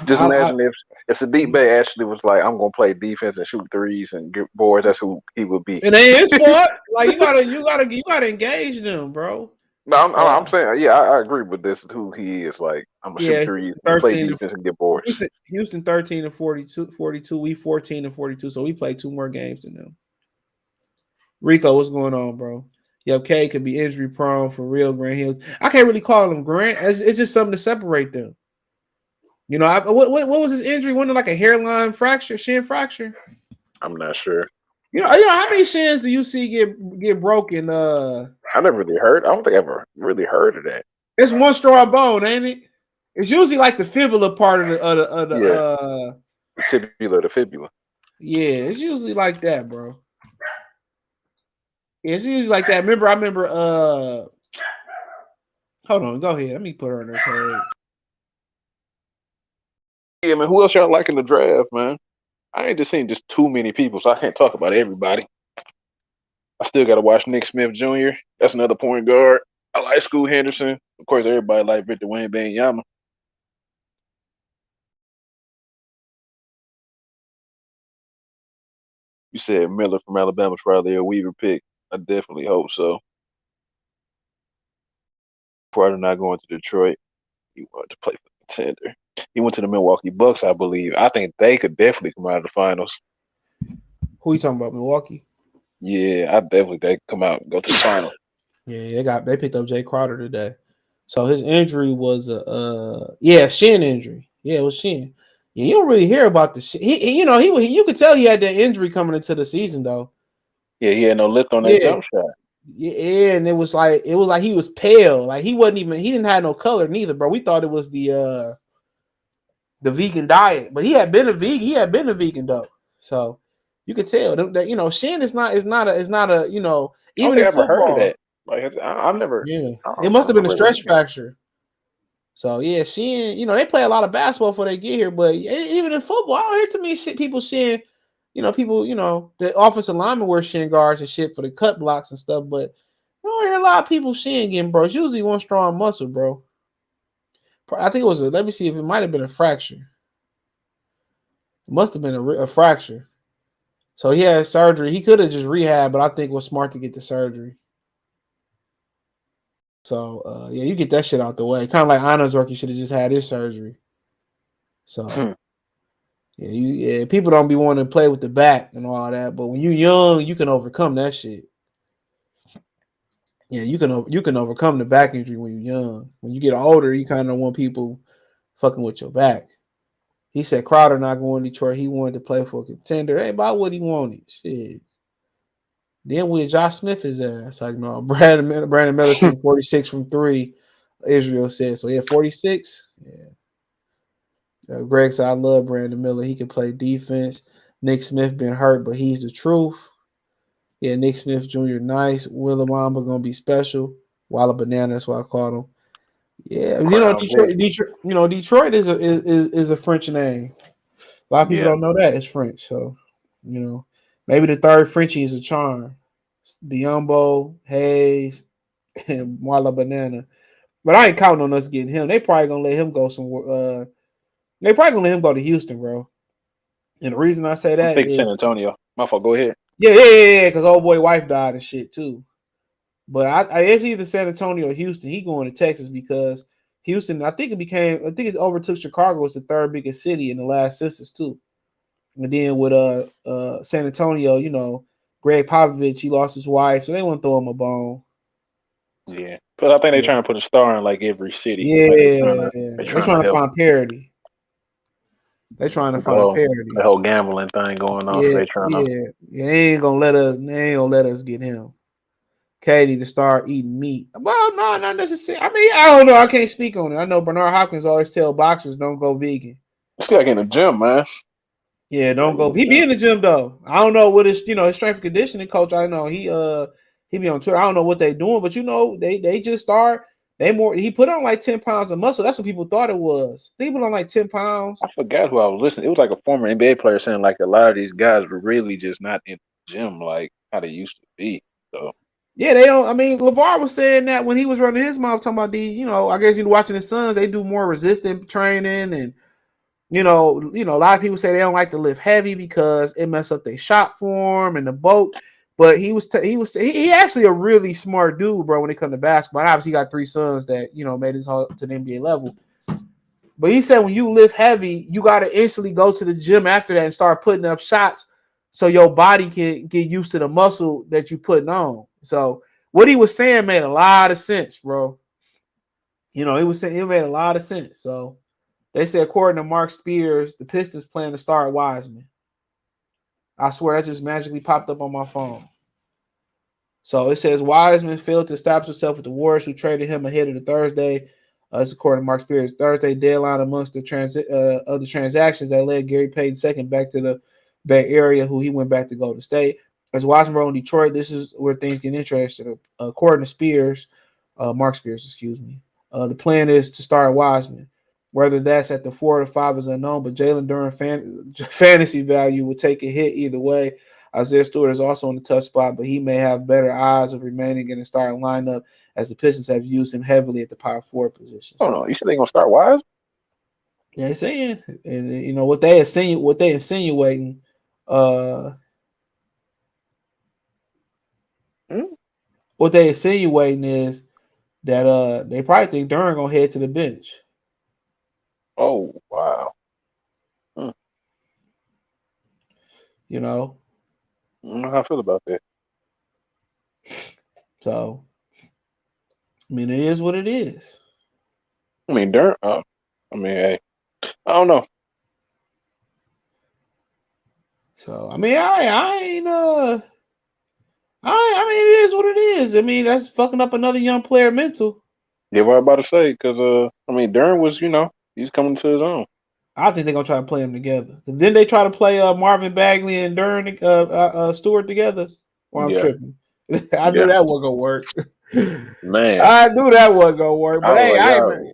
Just imagine if Saddiq Bey actually was like, I'm gonna play defense and shoot threes and get boards. That's who he would be.
It ain't his fault. Like you gotta engage them, bro.
No, I'm saying, yeah, I agree with this. Who he is. Like, I'm gonna shoot threes, play defense, and get boards.
Houston 13 and 42. We 14 and 42. So we play 2 more games than them. Rico, what's going on, bro? Yep, K could be injury prone for real. Grant Hills. I can't really call him Grant. It's just something to separate them. What was his injury? Wasn't it like a hairline fracture, shin fracture?
I'm not sure.
How many shins do you see get broken?
I never really heard. I don't think I ever really heard of that.
It's one straw bone, ain't it? It's usually like the fibula part of the
tibula, the fibula.
Yeah, it's usually like that, bro. Yeah, it's usually like that. I remember. Hold on, go ahead. Let me put her on her page.
Yeah, man. Who else y'all like in the draft, man? I ain't just seen just too many people, so I can't talk about everybody. I still got to watch Nick Smith Jr. That's another point guard. I like Scoot Henderson. Of course, everybody like Victor Wembanyama. You said Miller from Alabama's probably a Weaver pick. I definitely hope so. Prior to not going to Detroit, he wanted to play for the Contender. He went to the Milwaukee Bucks, I believe. I think they could definitely come out of the finals.
Who you talking about, Milwaukee?
Yeah, I definitely think they could come out and go to the finals.
Yeah, they picked up Jay Crowder today. So his injury was shin injury. Yeah, it was shin. Yeah, you don't really hear about the shit. You could tell he had that injury coming into the season though.
Yeah, he had no lift on that jump shot.
Yeah, and it was like he was pale. Like he didn't have no color neither, bro. We thought it was the vegan diet, but he had been a vegan though. So you could tell that shin is not a even in football.
Heard of that. Like I've never.
Yeah, it must have been a stretch fracture. So yeah, shin. They play a lot of basketball before they get here, but even in football, I don't hear too many people shin. People, the offensive linemen wear shin guards and shit for the cut blocks and stuff, but I don't hear a lot of people shin getting, bro. It's usually one strong muscle, bro. I think it was let me see if it might have been a fracture. It must have been a fracture. So he had surgery. He could have just rehab, but I think it was smart to get the surgery. So you get that shit out the way. Kind of like Anazork, you should have just had his surgery. So people don't be wanting to play with the back and all that, but when you're young, you can overcome that shit. Yeah, you can overcome the back injury when you're young. When you get older, you kind of want people fucking with your back. He said Crowder not going to Detroit. He wanted to play for a Contender. Ain't about what he wanted. Shit. Then with Josh Smith is ass. Like, no, Brandon Miller shooting 46 from 3, Israel said. So, 46. Yeah. Greg said, I love Brandon Miller. He can play defense. Nick Smith been hurt, but he's the truth. Yeah, Nick Smith Jr. nice. Willamamba going to be special. Walla Banana, that's what I called him. Yeah,
Crown Vic.
Detroit is a French name. A lot of people
Yeah,
don't know that it's French. So, maybe the third Frenchie is a charm. Biombo, Hayes, and Walla Banana. But I ain't counting on us getting him. They probably gonna let him go somewhere. They probably gonna let him go to Houston, bro. And the reason I say
I'm
that
thinking San
is,
Antonio. My fault. Go ahead.
yeah, because old boy wife died and shit too. But it's either San Antonio or Houston. He going to Texas because Houston, I think it overtook Chicago as the third biggest city in the last census too. And then with San Antonio, Greg Popovich, he lost his wife, so they want to throw him a bone.
Yeah, but I think they're
Yeah,
trying to put a star in like every city. Like
yeah.
they're
They're
trying to
trying to
help
find parity. They're trying to
with
find parity.
the whole gambling thing going on. So
Yeah,
they trying to.
yeah. They ain't gonna let us get him. Katie to start eating meat. Well, no, not necessarily. I mean, I don't know. I can't speak on it. I know Bernard Hopkins always tell boxers don't go vegan.
Still like in the gym, man.
Yeah,
Gotta
don't
get
go.
in the
He be
gym.
in the gym though. I don't know what his strength and conditioning coach. I know he be on Twitter. I don't know what they doing, but they just start. He put on like 10 pounds of muscle. That's what people thought it was. They put on like 10 pounds.
I forgot who I was listening. It was like a former NBA player saying like a lot of these guys were really just not in the gym like how they used to be. So
Yeah, they don't. I mean, LeVar was saying that when he was running his mouth, talking about I guess watching his sons, they do more resistant training, and a lot of people say they don't like to lift heavy because it mess up their shot form and the boat. But he actually a really smart dude, bro. When it comes to basketball, obviously he got 3 sons that made his to the NBA level. But he said when you lift heavy, you got to instantly go to the gym after that and start putting up shots so your body can get used to the muscle that you putting on. So what he was saying made a lot of sense, bro. He was saying it made a lot of sense. So they say according to Mark Spears, the Pistons plan to start Wiseman. I swear that just magically popped up on my phone. So it says Wiseman failed to establish himself with the Warriors, who traded him ahead of the Thursday. It's according to Mark Spears. Thursday deadline amongst the other transactions that led Gary Payton second back to the Bay Area, who he went back to Golden State. As Wiseman wrote in Detroit, this is where things get interesting. According to Spears, Mark Spears, excuse me, the plan is to start Wiseman. Whether that's at the 4 or 5 is unknown, but Jalen Duren fantasy value would take a hit either way. Isaiah Stewart is also in the tough spot, but he may have better odds of remaining in the starting lineup as the Pistons have used him heavily at the power forward position.
I don't know.
So
You said they gonna start Wise?
they're saying, and what they insinuating, uh,
Hmm?
what they insinuating is that they probably think Duran gonna head to the bench.
Oh wow. Hmm.
You know,
I don't know how I feel about that.
so I mean, it is what it is.
I mean, Durant. I mean, hey, I don't know.
So I mean, I ain't I mean, it is what it is. I mean, that's fucking up another young player mental.
Yeah, what I about to say because I mean, Durant was he's coming to his own.
I think they're gonna try to play them together. Then they try to play Marvin Bagley and Duran Stewart together. Or I'm
Yeah,
tripping. I knew
yeah,
that wasn't gonna work.
man.
I knew that wasn't gonna work.
I
But
was
hey,
like,
I
y'all,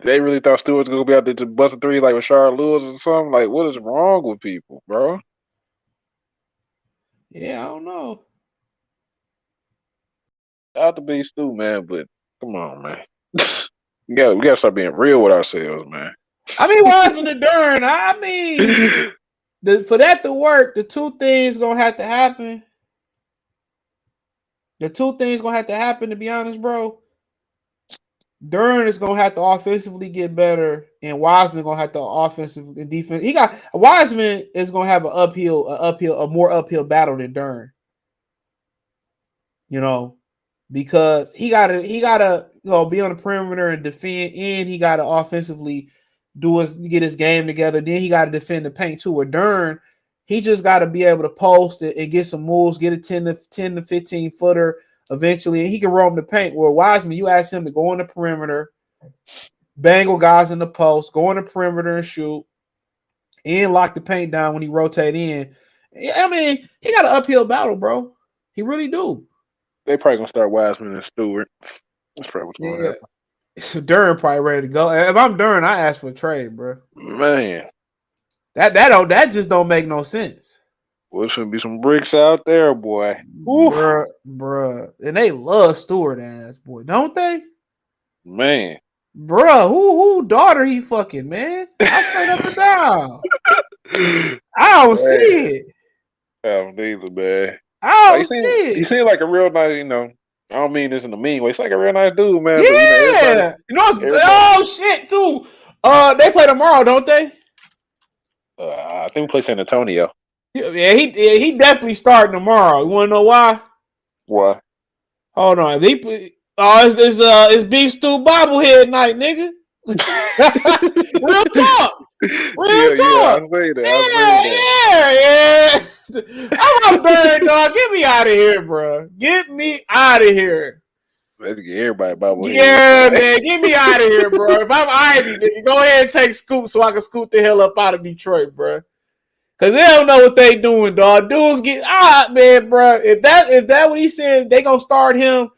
they really thought Stewart was gonna be out there to bust a three like with Charlotte Lewis or something. Like, what is wrong with people, bro?
yeah, I don't know.
Out to be Stu, man, but come on, man. We gotta start being real with ourselves, man.
I mean, Wiseman and Duran. I mean, for that to work, the two things gonna have to happen. The two things gonna have to happen. To be honest, bro. Duran is gonna have to offensively get better, and Wiseman gonna have to offensive and defense. Wiseman is gonna have a more uphill battle than Duran. Because he gotta be on the perimeter and defend, and he gotta offensively get his game together. Then he gotta defend the paint too. With Duran, he just gotta be able to post it and get some moves, get a 10 to 15 footer eventually, and he can roam the paint. Where Wiseman, you ask him to go on the perimeter, bang with guys in the post, go on the perimeter and shoot, and lock the paint down when he rotate in. I mean, he got an uphill battle, bro. He really do.
They probably gonna start Wiseman and Stewart. That's probably what's gonna
Yeah.
happen.
Duran probably ready to go. If I'm Duran, I ask for a trade, bro.
Man,
That just don't make no sense.
well, should be some bricks out there, boy. Woo.
Bruh. And they love Stewart ass, boy, don't they?
Man.
Bruh, who daughter he fucking, man? I straight up and down. I don't see it.
I don't either, man.
I
Like,
don't see it.
he seems like a real nice, I don't mean this in a mean way. He's like a real nice dude, man.
Yeah.
But,
Oh shit, too. They play tomorrow, don't they?
I think we play San Antonio.
Yeah, he definitely starting tomorrow. You want to know why?
Why?
Hold on. It's beef stew bobblehead night, nigga. Real talk. Real talk. Yeah. I'm a bird, dog. Get me out of here, bro. Get me out of here.
Let's get everybody bobblehead.
Yeah, man. Get me out of here, bro. If I'm Ivy, nigga, go ahead and take Scoop so I can scoot the hell up out of Detroit, bro. Cause they don't know what they doing, dog. Dudes get man, bro. If that what he said, they gonna start him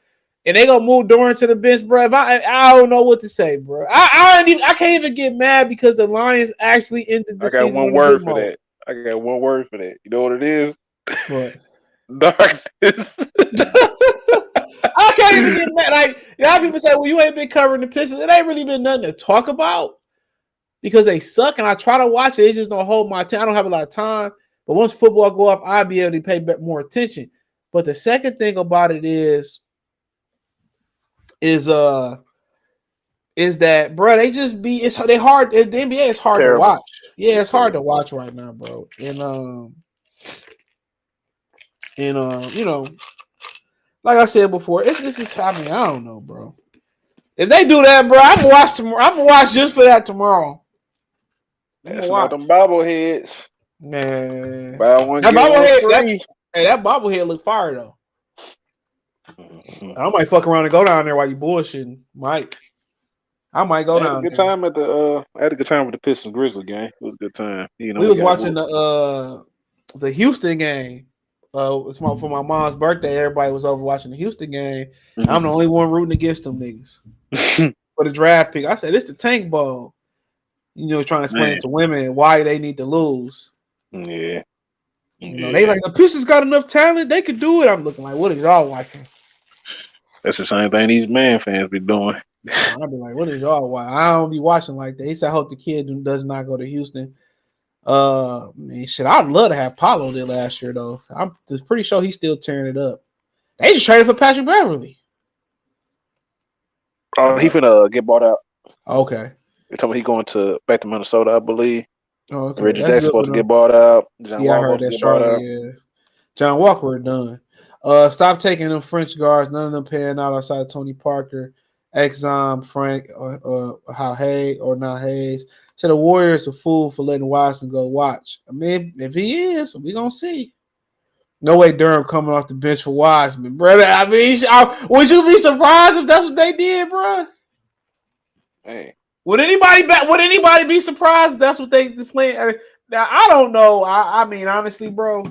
and they gonna move Doran to the bench, bro. If I don't know what to say, bro. I can't even get mad because the Lions actually ended the season.
I got one word for that. I got one word for that. You know what it is?
What?
Darkness.
I can't even get mad. Like, a lot of people say, well, you ain't been covering the Pistons. It ain't really been nothing to talk about because they suck, and I try to watch it. It just don't hold my attention. I don't have a lot of time. But once football go off, I'll be able to pay more attention. But the second thing about it is that, bro, they just be they hard. The NBA is hard to watch. Yeah, it's hard to watch right now, bro. And like I said before, this is happening. I don't know, bro. If they do that, bro, I'm gonna watch tomorrow. I'm gonna watch just for that tomorrow.
That's not them bobbleheads.
Man,
that
bobblehead look fire though. I might fuck around and go down there while you bullshitting, Mike. I might go down.
I had a good time with the Pistons Grizzlies game. It was a good time.
We was watching the Houston game. It's for my mom's birthday. Everybody was over watching the Houston game. Mm-hmm. I'm the only one rooting against them niggas for the draft pick. I said, "This the tank ball." Trying to explain to women why they need to lose.
Yeah.
They like the Pistons got enough talent; they could do it. I'm looking like, what is y'all watching? That's
the same thing these man fans be doing.
I'd be like, what is y'all watching? I don't be watching like that. He said, I hope the kid does not go to Houston. Shit, I'd love to have Paolo there last year though. I'm pretty sure he's still tearing it up. They just traded for Patrick Beverly.
Oh, he finna get bought out.
Okay.
They told me he going back to Minnesota, I believe.
Oh, okay.
Reggie Jackson supposed to get bought out. John
Walker I heard that Charlotte. Yeah. John Walker done. Stop taking them French guards. None of them paying out outside Tony Parker, Exxon, Frank, how Hayes or not Hayes. So the Warriors a fool for letting Wiseman go. Watch. I mean, if he is, we gonna see. No way Durham coming off the bench for Wiseman, brother. I mean, would you be surprised if that's what they did, bro?
Hey,
would anybody be surprised if that's what they playing? Now I don't know. I mean, honestly, bro,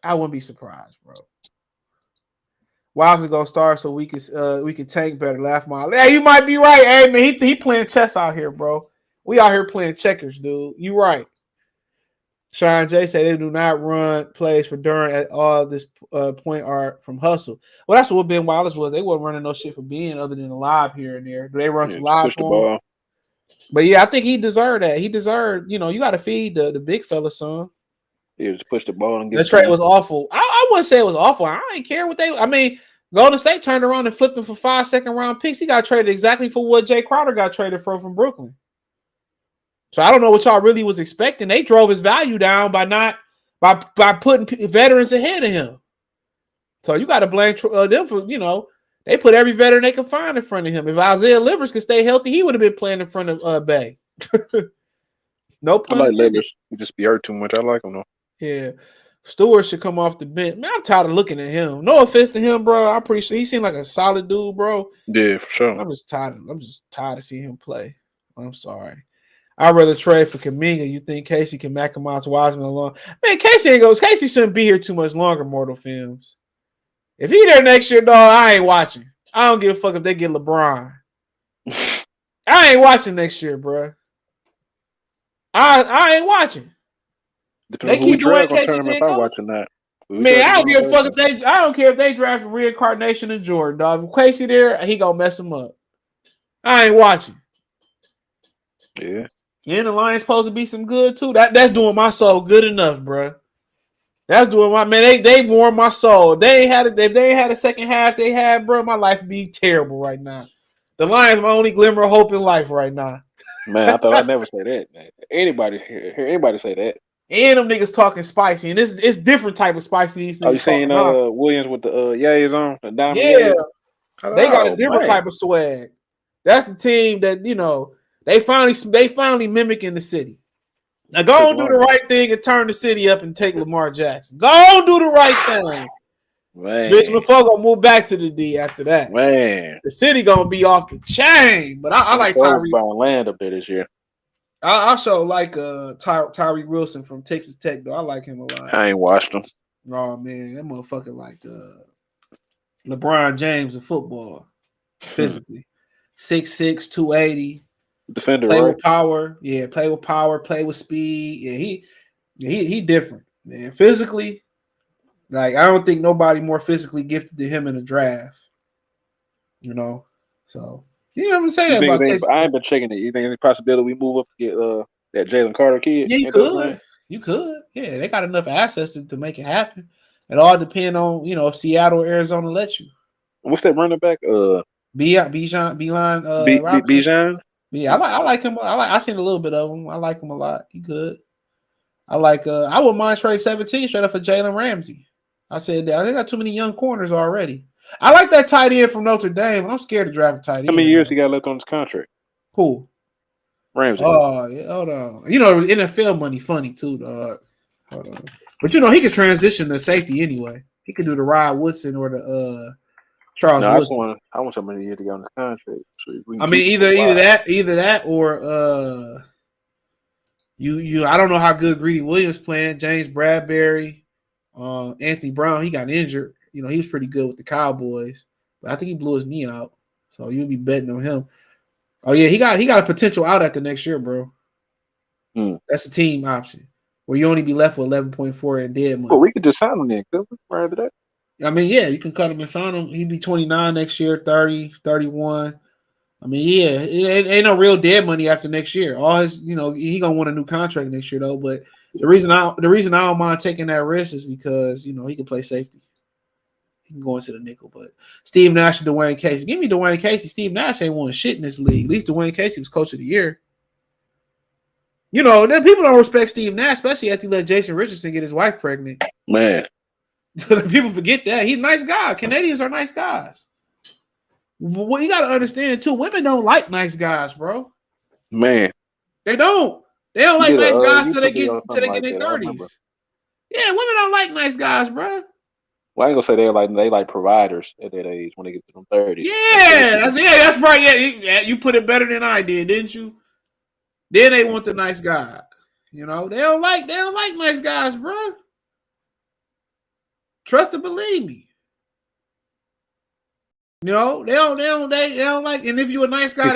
I wouldn't be surprised, bro. Wiseman gonna start so we can tank better. Laugh my. Hey, you might be right. Hey man, he playing chess out here, bro. We out here playing checkers, dude. You right. Sean J said they do not run plays for Durant at all. This point are from hustle. Well, that's what Ben Wallace was. They wasn't running no shit for being other than a lob here and there. Do they run some live for him? But yeah, I think he deserved that. He deserved. You got to feed the big fella, son.
He just push the ball and get
the trade was awful. I wouldn't say it was awful. I didn't care what they. I mean, Golden State turned around and flipped him for 5 second-round picks. He got traded exactly for what Jay Crowder got traded from Brooklyn. So I don't know what y'all really was expecting. They drove his value down by putting veterans ahead of him. So you got to blame them for, they put every veteran they could find in front of him. If Isaiah Livers could stay healthy, he would have been playing in front of Bey. No pun
I like Livers. He just be hurt too much. I like him though.
Yeah. Stewart should come off the bench. Man, I'm tired of looking at him. No offense to him, bro. I'm pretty sure he seemed like a solid dude, bro.
Yeah, for sure.
I'm just tired of seeing him play. I'm sorry. I'd rather trade for Kuminga. You think Casey can maximize Wiseman along? Man, Casey shouldn't be here too much longer, Mortal Films. If he there next year, dog, I ain't watching. I don't give a fuck if they get LeBron. I ain't watching next year, bro. I ain't watching.
Depending
They
on who we
keep doing
draft on
Casey
tournament, if I'm
Sango.
watching that.
Man, I don't give a fuck if they. I don't care if they draft reincarnation of Jordan, dog. If Casey there, he gonna mess him up. I ain't watching.
Yeah.
And the Lions supposed to be some good too. That's doing my soul good enough, bro. That's doing my man. They warm my soul. If they ain't had a second half they had, bro, my life would be terrible right now. The Lions my only glimmer of hope in life right now.
Man, I thought I'd never say that, man. Anybody hear anybody say that?
And them niggas talking spicy, and it's different type of spicy these
Oh,
niggas
you seen
talking.
Williams with the yays on, the diamond
Yeah,
yays?
they got a
Oh
different
man,
type of swag. That's the team that they finally mimicking the city. Now go and do the right thing and turn the city up and take Lamar Jackson. Go and do the right thing. Bitch,
man,
before gonna move back to the D after that.
man.
The city gonna be off the chain. But I like
So
Tyree.
buying land up there this year.
I also like Tyree Wilson from Texas Tech though. I like him a lot.
I ain't watched them.
Oh man, that motherfucker like LeBron James of football. Physically. 6'6", 280.
Defender,
Play
right?
with power. Yeah, play with power, play with speed. Yeah, he different, man. Physically, like I don't think nobody more physically gifted than him in the draft. So you know what I'm saying
You think
about Texas.
I ain't been checking it. You think any possibility we move up to get that Jalen Carter kid?
Yeah, you could. Yeah, they got enough assets to make it happen. It all depends on if Seattle or Arizona let you.
What's that running back?
Beeline Robinson.
Bijan?
Yeah, I like him. I seen a little bit of him. I like him a lot. He good. I like. I wouldn't mind trade 17 straight up for Jalen Ramsey. I said that. I think got too many young corners already. I like that tight end from Notre Dame, but I'm scared to draft a tight end.
How many years he got left on his contract?
Cool.
Ramsey.
Oh, yeah, hold on. NFL money funny too, dog. Hold on. But he could transition to safety anyway. He could do the Rod Woodson or the Charles Woodson.
I want somebody here to get on the contract. So
I mean, either that or I don't know how good Greedy Williams playing. James Bradbury, Anthony Brown, he got injured. He was pretty good with the Cowboys, but I think he blew his knee out. So you'll be betting on him. Oh yeah, he got a potential out at the next year, bro. That's a team option where you only be left with 11.4 in dead money.
Well, we could just sign him then, could we? Right to that.
I mean, yeah, you can cut him and sign him. He'd be 29 next year, 30, 31. I mean, yeah, it ain't no real dead money after next year. All his, he gonna want a new contract next year though. But the reason I don't mind taking that risk is because he can play safety. He can go into the nickel. But Steve Nash and Dwayne Casey, give me Dwayne Casey. Steve Nash ain't won shit in this league. At least Dwayne Casey was coach of the year. Then people don't respect Steve Nash, especially after he let Jason Richardson get his wife pregnant.
Man,
people forget that he's a nice guy. Canadians are nice guys. Well, you got to understand too. Women don't like nice guys, bro.
Man,
they don't. They don't like nice guys till they get in their 30s. Yeah, women don't like nice guys, bro.
Well, I ain't gonna say they like providers at that age when they get to them 30s.
Yeah, that's right. Yeah, you put it better than I did, didn't you? Then they want the nice guy. They don't like nice guys, bro. Trust and believe me. They don't like. And if you're a nice guy,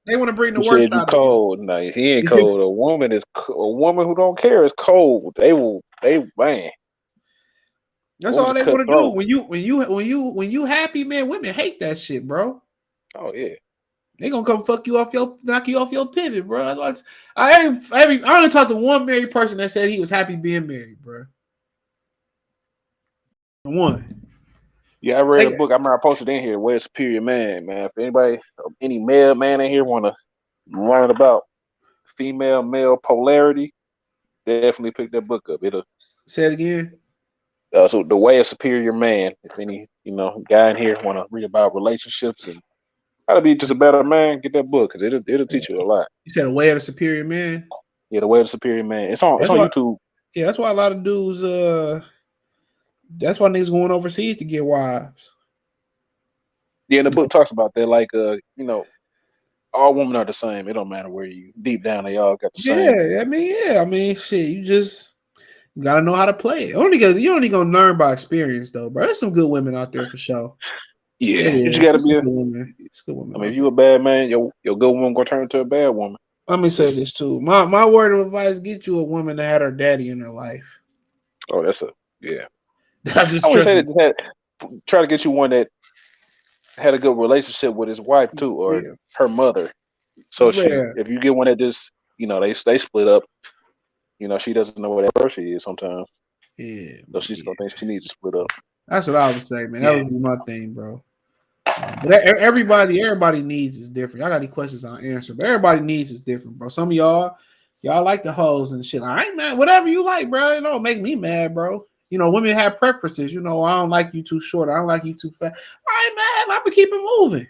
they want to bring the worst out of you.
Cold. No, he ain't cold. A woman who don't care is cold. They man.
That's all they want to do. When you happy, man, women hate that shit, bro.
Oh yeah.
They gonna come knock you off your pivot, bro. I only talked to one married person that said he was happy being married, bro. One.
Yeah, I read a book. I remember I posted in here, Where's Superior Man, man. If anybody, any male man in here want to learn about female male polarity, definitely pick that book up. It'll
say it again.
So The Way of Superior Man. If any, guy in here want to read about relationships and how to be just a better man, get that book because it'll teach you a lot.
You said The Way of the Superior Man?
Yeah, The Way of the Superior Man. It's on YouTube.
Yeah, that's why a lot of dudes that's why niggas going overseas to get wives.
Yeah, and the book talks about that, like all women are the same. It don't matter where you deep down, they all got the same.
Yeah, I mean, shit, you gotta know how to play it. You only gonna learn by experience though, bro. There's some good women out there for sure.
Yeah,
It
you just
is.
gotta
It's a
be a.
good woman. It's a good woman
I mean,
out
if
there.
you a bad man, your good woman gonna turn into a bad woman.
Let me say this too. My word of advice: get you a woman that had her daddy in her life.
Oh, that's a yeah.
I
I
just
wouldn't
trust
say
me.
that. Just try to get you one that had a good relationship with his wife too, or
Yeah,
her mother. So
yeah,
if you get one that just, they split up, she doesn't know where that person is sometimes,
yeah,
so
man.
she's
Yeah.
gonna think she needs to split up.
That's what I would say, man. That
Yeah,
would be my thing, bro. But everybody needs is different. Y'all got any questions I'll answer, but everybody needs is different, bro. Some of y'all like the hoes and shit. I ain't mad. Whatever you like, bro. It don't make me mad, bro. Women have preferences. I don't like you too short. I don't like you too fat. I ain't mad. I'm gonna keep it moving.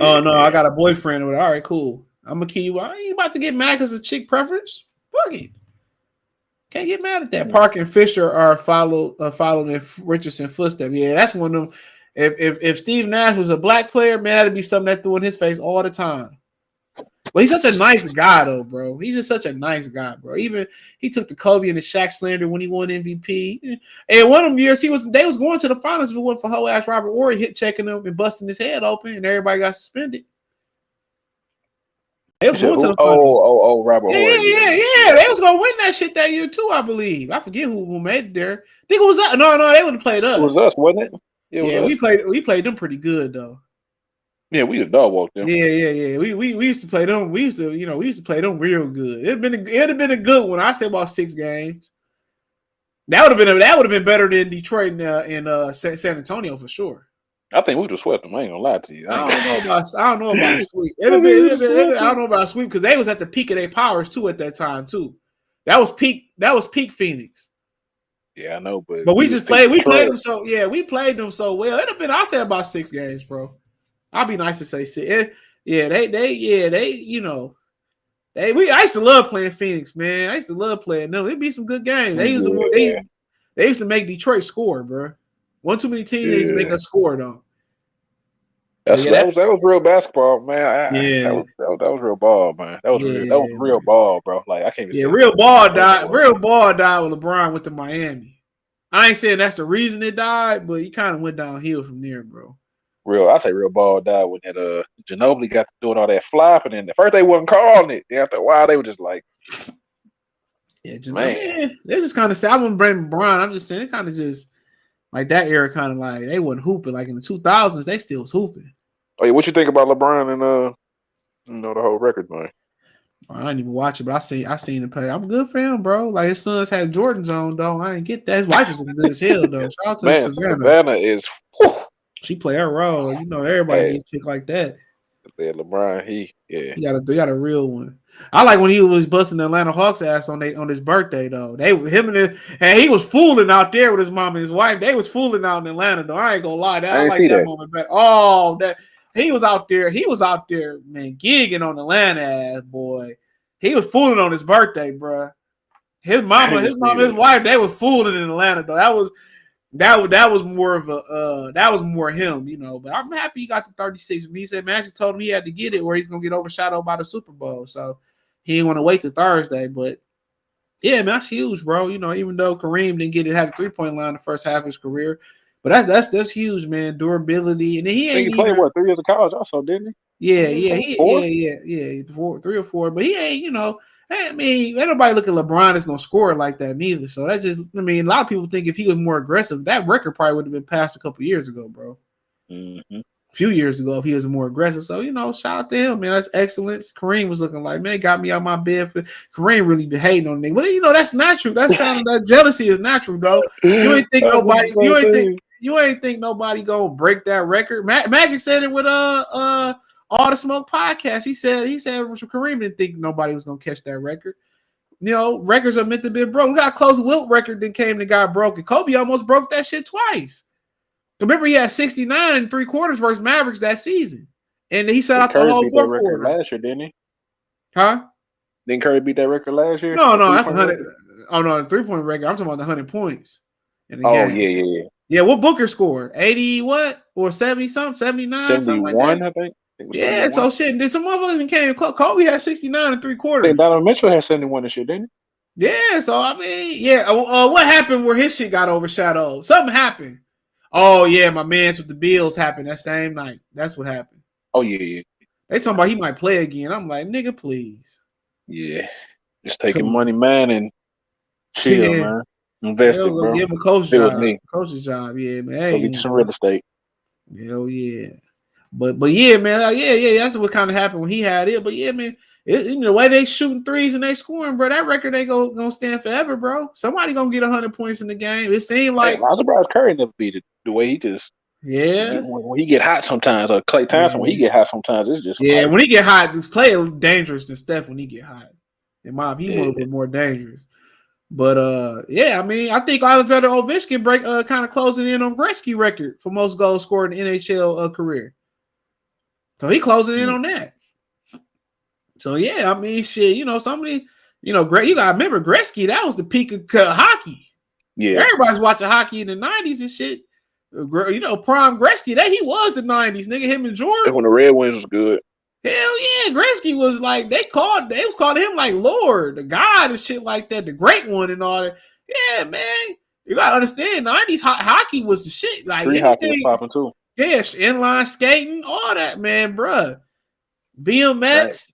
Oh
yeah,
no, I
yeah.
got a boyfriend. All right, cool. I'm gonna keep you. I ain't about to get mad because of chick preference. Fuck it. Can't get mad at that.
Mm.
Park and Fisher are followed in Richardson footsteps. Yeah, that's one of them. If Steve Nash was a black player, man, that'd be something that threw in his face all the time. But he's such a nice guy, though, bro. He's just such a nice guy, bro. Even he took the Kobe and the Shaq slander when he won MVP. And one of them years they was going to the finals if it wasn't for whole ass Robert Horry hit checking him and busting his head open, and everybody got suspended. They
You
was
said
going to
who?
the finals.
Oh, Robert
Yeah,
Horry. Yeah,
yeah,
yeah,
yeah.
yeah.
They was gonna win that shit that year too, I believe. I forget who made it there. I think it was us. No, they would have played
It was
us.
us, wasn't it? Yeah, it was
Yeah,
us.
we played them pretty good though.
Yeah, we just dog walked them.
Yeah. We used to play them. We used to play them real good. It'd have been a good one. I say about 6 games. That would have been better than Detroit and San Antonio for sure.
I think we just swept them. I ain't gonna lie to you.
I don't know about a sweep.
I think we just swept
I don't
them.
know about a sweep because they was at the peak of their powers too at that time too. That was peak Phoenix.
Yeah, I know, but
But
we was peak
we played
Detroit.
them so yeah, we played them so well. It'd have been out there about 6 games, bro. I'll be nice to say six. Yeah, I used to love playing Phoenix, man. I used to love playing them. It'd be some good games.
Yeah,
They used to make Detroit score, bro. One too many teams they used to make
yeah.
us score though. But
That's
yeah,
that was real basketball, man.
yeah,
That was real ball, man. That was
yeah,
real ball, bro. Like I can't even
yeah.
say it's basketball. That was ball.
Real ball died when LeBron went to Miami. I ain't saying that's the reason it died, but he kind of went downhill from there, bro.
I say real ball died when that Ginobili got to doing all that flopping, and at first they wasn't calling it. Then after a while they were just like,
Yeah, I
man.
mean, they just kind of say I wouldn't blame LeBron. I'm just saying it kind of just like that era, kind of like they wasn't hooping. Like in the 2000s, they still was hooping.
Oh yeah, what you think about LeBron and the whole record thing?
I didn't even watch it, but I seen him play. I'm good for him, bro. Like his sons had Jordans on, though. I didn't get that. His wife is good as hell, though. Shout out to
Man,
Savannah.
Savannah is. Whew,
She play her role. Everybody
hey,
needs a chick like that.
LeBron, yeah.
They got a real one. I like when he was busting the Atlanta Hawks ass on his birthday though. And he was fooling out there with his mom and his wife. They was fooling out in Atlanta though. I ain't gonna lie,
I
I
didn't
like
see
that
that.
moment back. Oh, that he was out there, man, gigging on Atlanta ass boy. He was fooling on his birthday, bro. His
I
mama,
didn't see
his
that.
wife, they were fooling in Atlanta though. That was more of a that was more him, But I'm happy he got the 36. He said Magic told him he had to get it, or he's gonna get overshadowed by the Super Bowl. So he didn't want to wait till Thursday. But yeah, man, that's huge, bro. Even though Kareem didn't get it, had a 3-point line the first half of his career, but that's huge, man. Durability, and then he
I think
ain't
he played
even.
3 years of college also, didn't he?
Yeah,
He
yeah,
played 4.
yeah, 3 or 4. But he ain't, I mean, ain't nobody look at LeBron as no scorer like that neither. So that's just, I mean, a lot of people think if he was more aggressive, that record probably would have been passed a couple years ago, bro.
Mm-hmm.
A few years ago, if he was more aggressive. So, shout out to him, man. That's excellence. Kareem was looking like, man, got me out my bed. Kareem really been hating on me. But that's natural. That's kind of that jealousy is natural, though. You ain't think
That's
nobody.
the same thing.
You ain't think nobody gonna break that record. Magic said it with all the smoke podcast. He said Kareem didn't think nobody was gonna catch that record. Records are meant to be broke. Look how close Wilt record that came and got broken. Kobe almost broke that shit twice. Remember, he had 69 and 3/4 versus Mavericks that season, and he set
Didn't
out the
Curry
whole
beat that
fourth
record
quarter.
last year, didn't he?
Huh?
Didn't Curry beat that record last year?
No,
The
that's
3-point
100.
record?
Oh no, the 3-point record. I'm talking about the 100 points in the
Oh,
game.
yeah.
Yeah, what Booker scored? 80 what? Or 70 something, 79, something like that.
71, I think. I think it was
Yeah,
71.
so shit. Did some motherfuckers came close? Kobe had 69 and
I think
3/4.
Donovan Mitchell had 71 this year, didn't
Yeah, so I mean, yeah. What happened where his shit got overshadowed? Something happened. Oh yeah, my man's with the Bills happened that same night. That's what happened.
Oh yeah.
They talking about he might play again. I'm like, nigga, please.
Yeah. Just taking
Come
money,
on.
man, and chill,
Yeah.
man. Invest
Hell,
it,
go
bro.
give him a coach
It was
job.
me.
Coach's job, yeah, man.
Go get you
Ain't
some real estate.
hell yeah. But yeah, man, like, yeah. That's what kind of happened when he had it. But yeah, man, the way they shooting threes and they scoring, bro, that record ain't gonna stand forever, bro. Somebody gonna get 100 points in the game. It seemed
Hey,
like,
I'm surprised Curry never beat it the way he just
yeah,
when he get hot sometimes, or Klay Thompson when he
yeah,
get hot sometimes, it's just
yeah.
like
When he get hot, this play is dangerous than Steph when he get hot. In my opinion, he a
yeah,
little bit more dangerous. But yeah, I mean, I think Alexander Ovechkin break kind of closing in on Gretzky record for most goals scored in NHL career. So he closing in on that. So yeah, I mean, shit, somebody, great. You gotta remember Gretzky. That was the peak of hockey.
yeah.
Everybody's watching hockey in the '90s and shit. Prime Gretzky. That he was the '90s, nigga. Him and
That's
Jordan.
when the Red Wings was good.
Hell yeah, Gretzky was like they was calling him like Lord, the God and shit like that, the great one and all that. Yeah, man, you gotta understand, '90s hockey was the shit. Like
Street hockey was
anything,
popping too.
yeah, inline skating, all that, man, bruh.
Right.
BMX,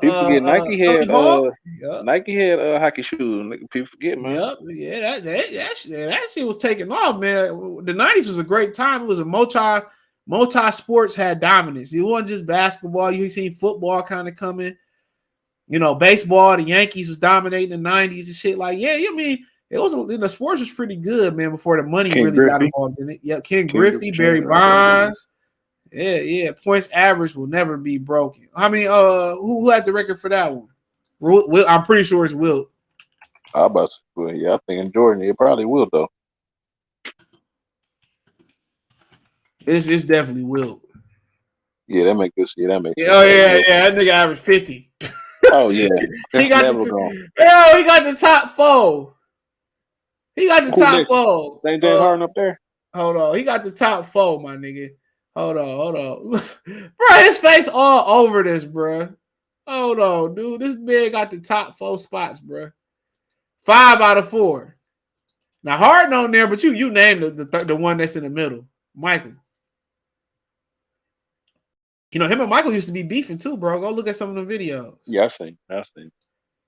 People forget
Tony Hawk. Yep.
Nike had hockey shoes. People forget, man.
Yep. Yeah, that shit was taking off, man. The '90s was a great time. It was a multi sports had dominance. It wasn't just basketball. You seen football kind of coming. Baseball. The Yankees was dominating in the '90s and shit. Like, yeah, I mean, it was the sports was pretty good, man. Before the money
Ken
really got
Griffey.
involved in it. Yep. Ken
Griffey
Griffey, Barry
Jr.
Bonds. Yeah. Points average will never be broken. I mean, who had the record for that one? I'm pretty sure it's Wilt.
I about to, well, yeah, I think in Jordan it probably will though.
It's definitely Wilt.
Yeah, that makes this. Yeah, that makes.
Oh yeah. That nigga averaged 50.
Oh yeah,
he got
never gone.
he got the top four. He got the
Who
top
next?
four.
Ain't James Harden up there?
Hold on. He got the top four, my nigga. Hold on. Bro, his face all over this, bro. Hold on, dude. This man got the top 4 spots, bro. 5 out of 4. Now Harden on there, but you named the one that's in the middle, Michael. Him and Michael used to be beefing too, bro. Go look at some of the videos.
Yeah, I seen.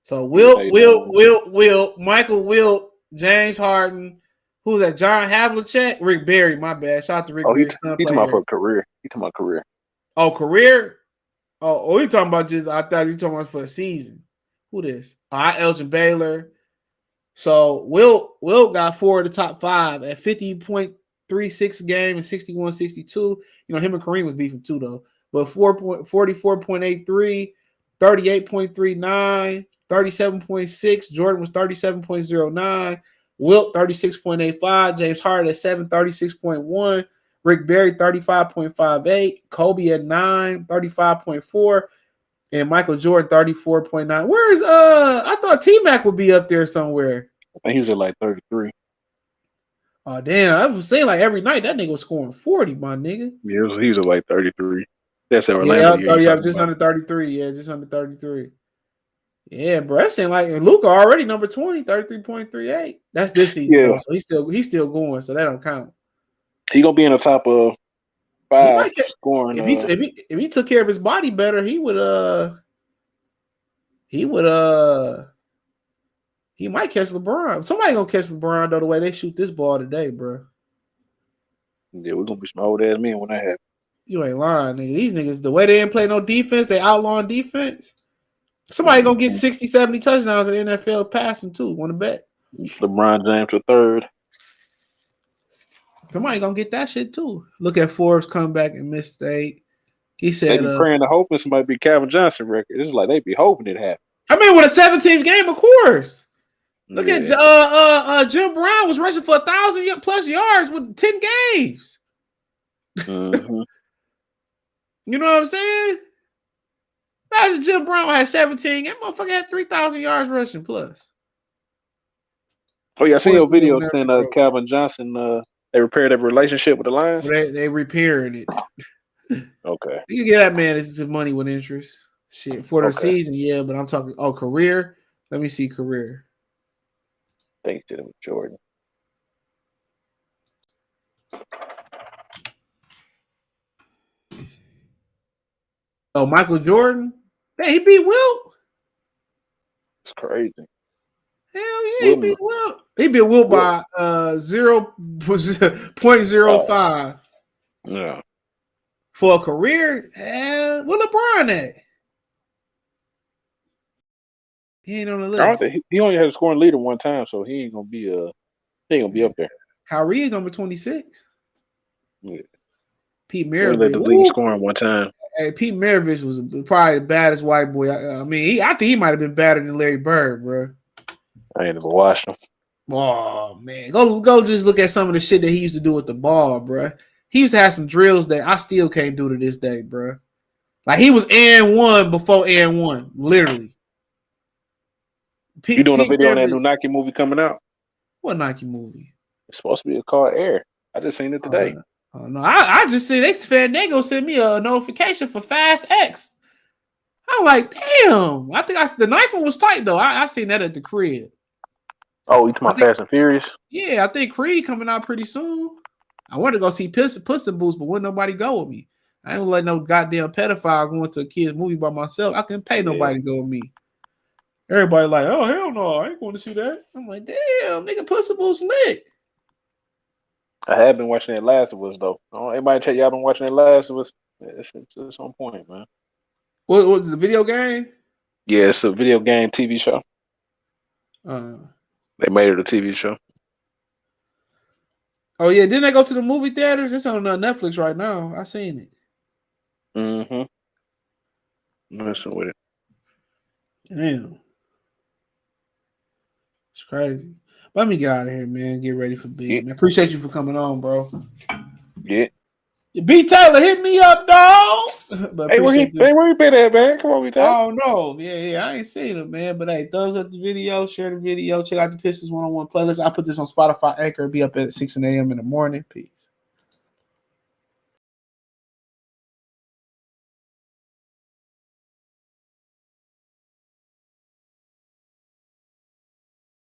So Wilt, Michael Wilt, James Harden, who's that? John Havlicek, Rick Barry. My bad. Shout out to Rick Barry.
He talking about for career. He talking about career.
Oh, career. Oh, you talking about just? I thought you talking about for a season. Who this? Elgin Baylor. So Wilt got 4 of the top 5 at 50.36 a game and 61.62. Him and Kareem was beefing too though. But 44.83, 38.39, 37.6. Jordan was 37.09. Wilt 36.85. James Harden at 7, 36.1. Rick Barry 35.58. Kobe at 9, 35.4. And Michael Jordan 34.9. Where's I thought T-Mac would be up there somewhere.
I think he was at like 33.
Oh damn, I was saying like every night that nigga was scoring 40, my nigga.
Yeah, he was at like 33. That's at Orlando.
Yeah, just under 33. Yeah, just under 33. Yeah, bro. That seemed like Luka already number 20, 33.38. That's this season, though, so he's still going, so that don't count.
He gonna be in the top of 5 scoring.
If he took care of his body better, he might catch LeBron. Somebody gonna catch LeBron though the way they shoot this ball today, bro.
Yeah, we're gonna be some old ass men when that happens.
You ain't lying, nigga. These niggas, the way they didn't play no defense, they outlawing defense. Somebody gonna get 60, 70 touchdowns in the NFL passing too. Want to bet?
LeBron James III.
Somebody gonna get that shit too. Look at Forbes comeback and mistake. He said,
"They be praying to hoping somebody be Calvin Johnson record." It's like they be hoping it happens.
I mean, with a 17th game, of course. Look at Jim Brown was rushing for 1,000 plus yards with 10 games.
Mm-hmm.
You know what I'm saying? Imagine Jim Brown had 17. That motherfucker had 3,000 yards rushing plus.
Oh yeah, I seen your video saying Calvin Johnson. They repaired their relationship with the Lions.
They repairing it.
Okay.
You can get that man some money with interest. Shit for the season, yeah. But I'm talking career. Let me see career.
Thanks to Jordan.
Oh, Michael Jordan. Hey, he beat Wilt.
It's crazy.
Hell yeah, he
Wilt,
beat Wilt. He beat Wilt by 0.05
yeah.
for a career. Where LeBron at? He ain't on the
I don't
list.
think he only had a scoring leader one time, so he ain't gonna be up there.
Kyrie is number 26.
Yeah.
Pete
He only led
Maravich.
the league
Woo.
scoring one time.
Hey, Pete Maravich was probably the baddest white boy. I mean, I think he might have been better than Larry Bird, bro.
I ain't never watched him.
Oh man, go just look at some of the shit that he used to do with the ball, bro. He used to have some drills that I still can't do to this day, bro. Like he was and one before and one, literally.
You doing a
Pete
video on that
Maravich,
new Nike movie coming out?
what Nike movie?
It's supposed to be called Air. I just seen it today.
No, I just see they Fandango sent me a notification for Fast X. I'm like, damn. I think the knife one was tight though. I seen that at the crib.
Oh, you talking about Fast and Furious?
Yeah, I think Creed coming out pretty soon. I want to go see Puss in Boots, but wouldn't nobody go with me? I ain't gonna let no goddamn pedophile go into a kid's movie by myself. I couldn't pay nobody to go with me. Everybody like, oh hell no, I ain't going to see that. I'm like, damn, nigga, Puss in Boots lit.
I have been watching that Last of Us though. Everybody tell y'all been watching that Last of Us. It's on point, man.
What was the video game?
Yeah, it's a video game TV show. They made it a TV show.
Oh yeah, didn't they go to the movie theaters? It's on Netflix right now. I seen it.
Messing with it.
Damn, it's crazy. Let me get out of here, man. Get ready for bed. Man, appreciate you for coming on, bro.
Yeah.
B Taylor, hit me up, dog.
Hey, where you been at, man? Come on, B Taylor.
Oh no, yeah, I ain't seen him, man. But hey, thumbs up the video, share the video, check out the Pistons 101 playlist. I put this on Spotify, Anchor, be up at 6 a.m. in the morning. Peace.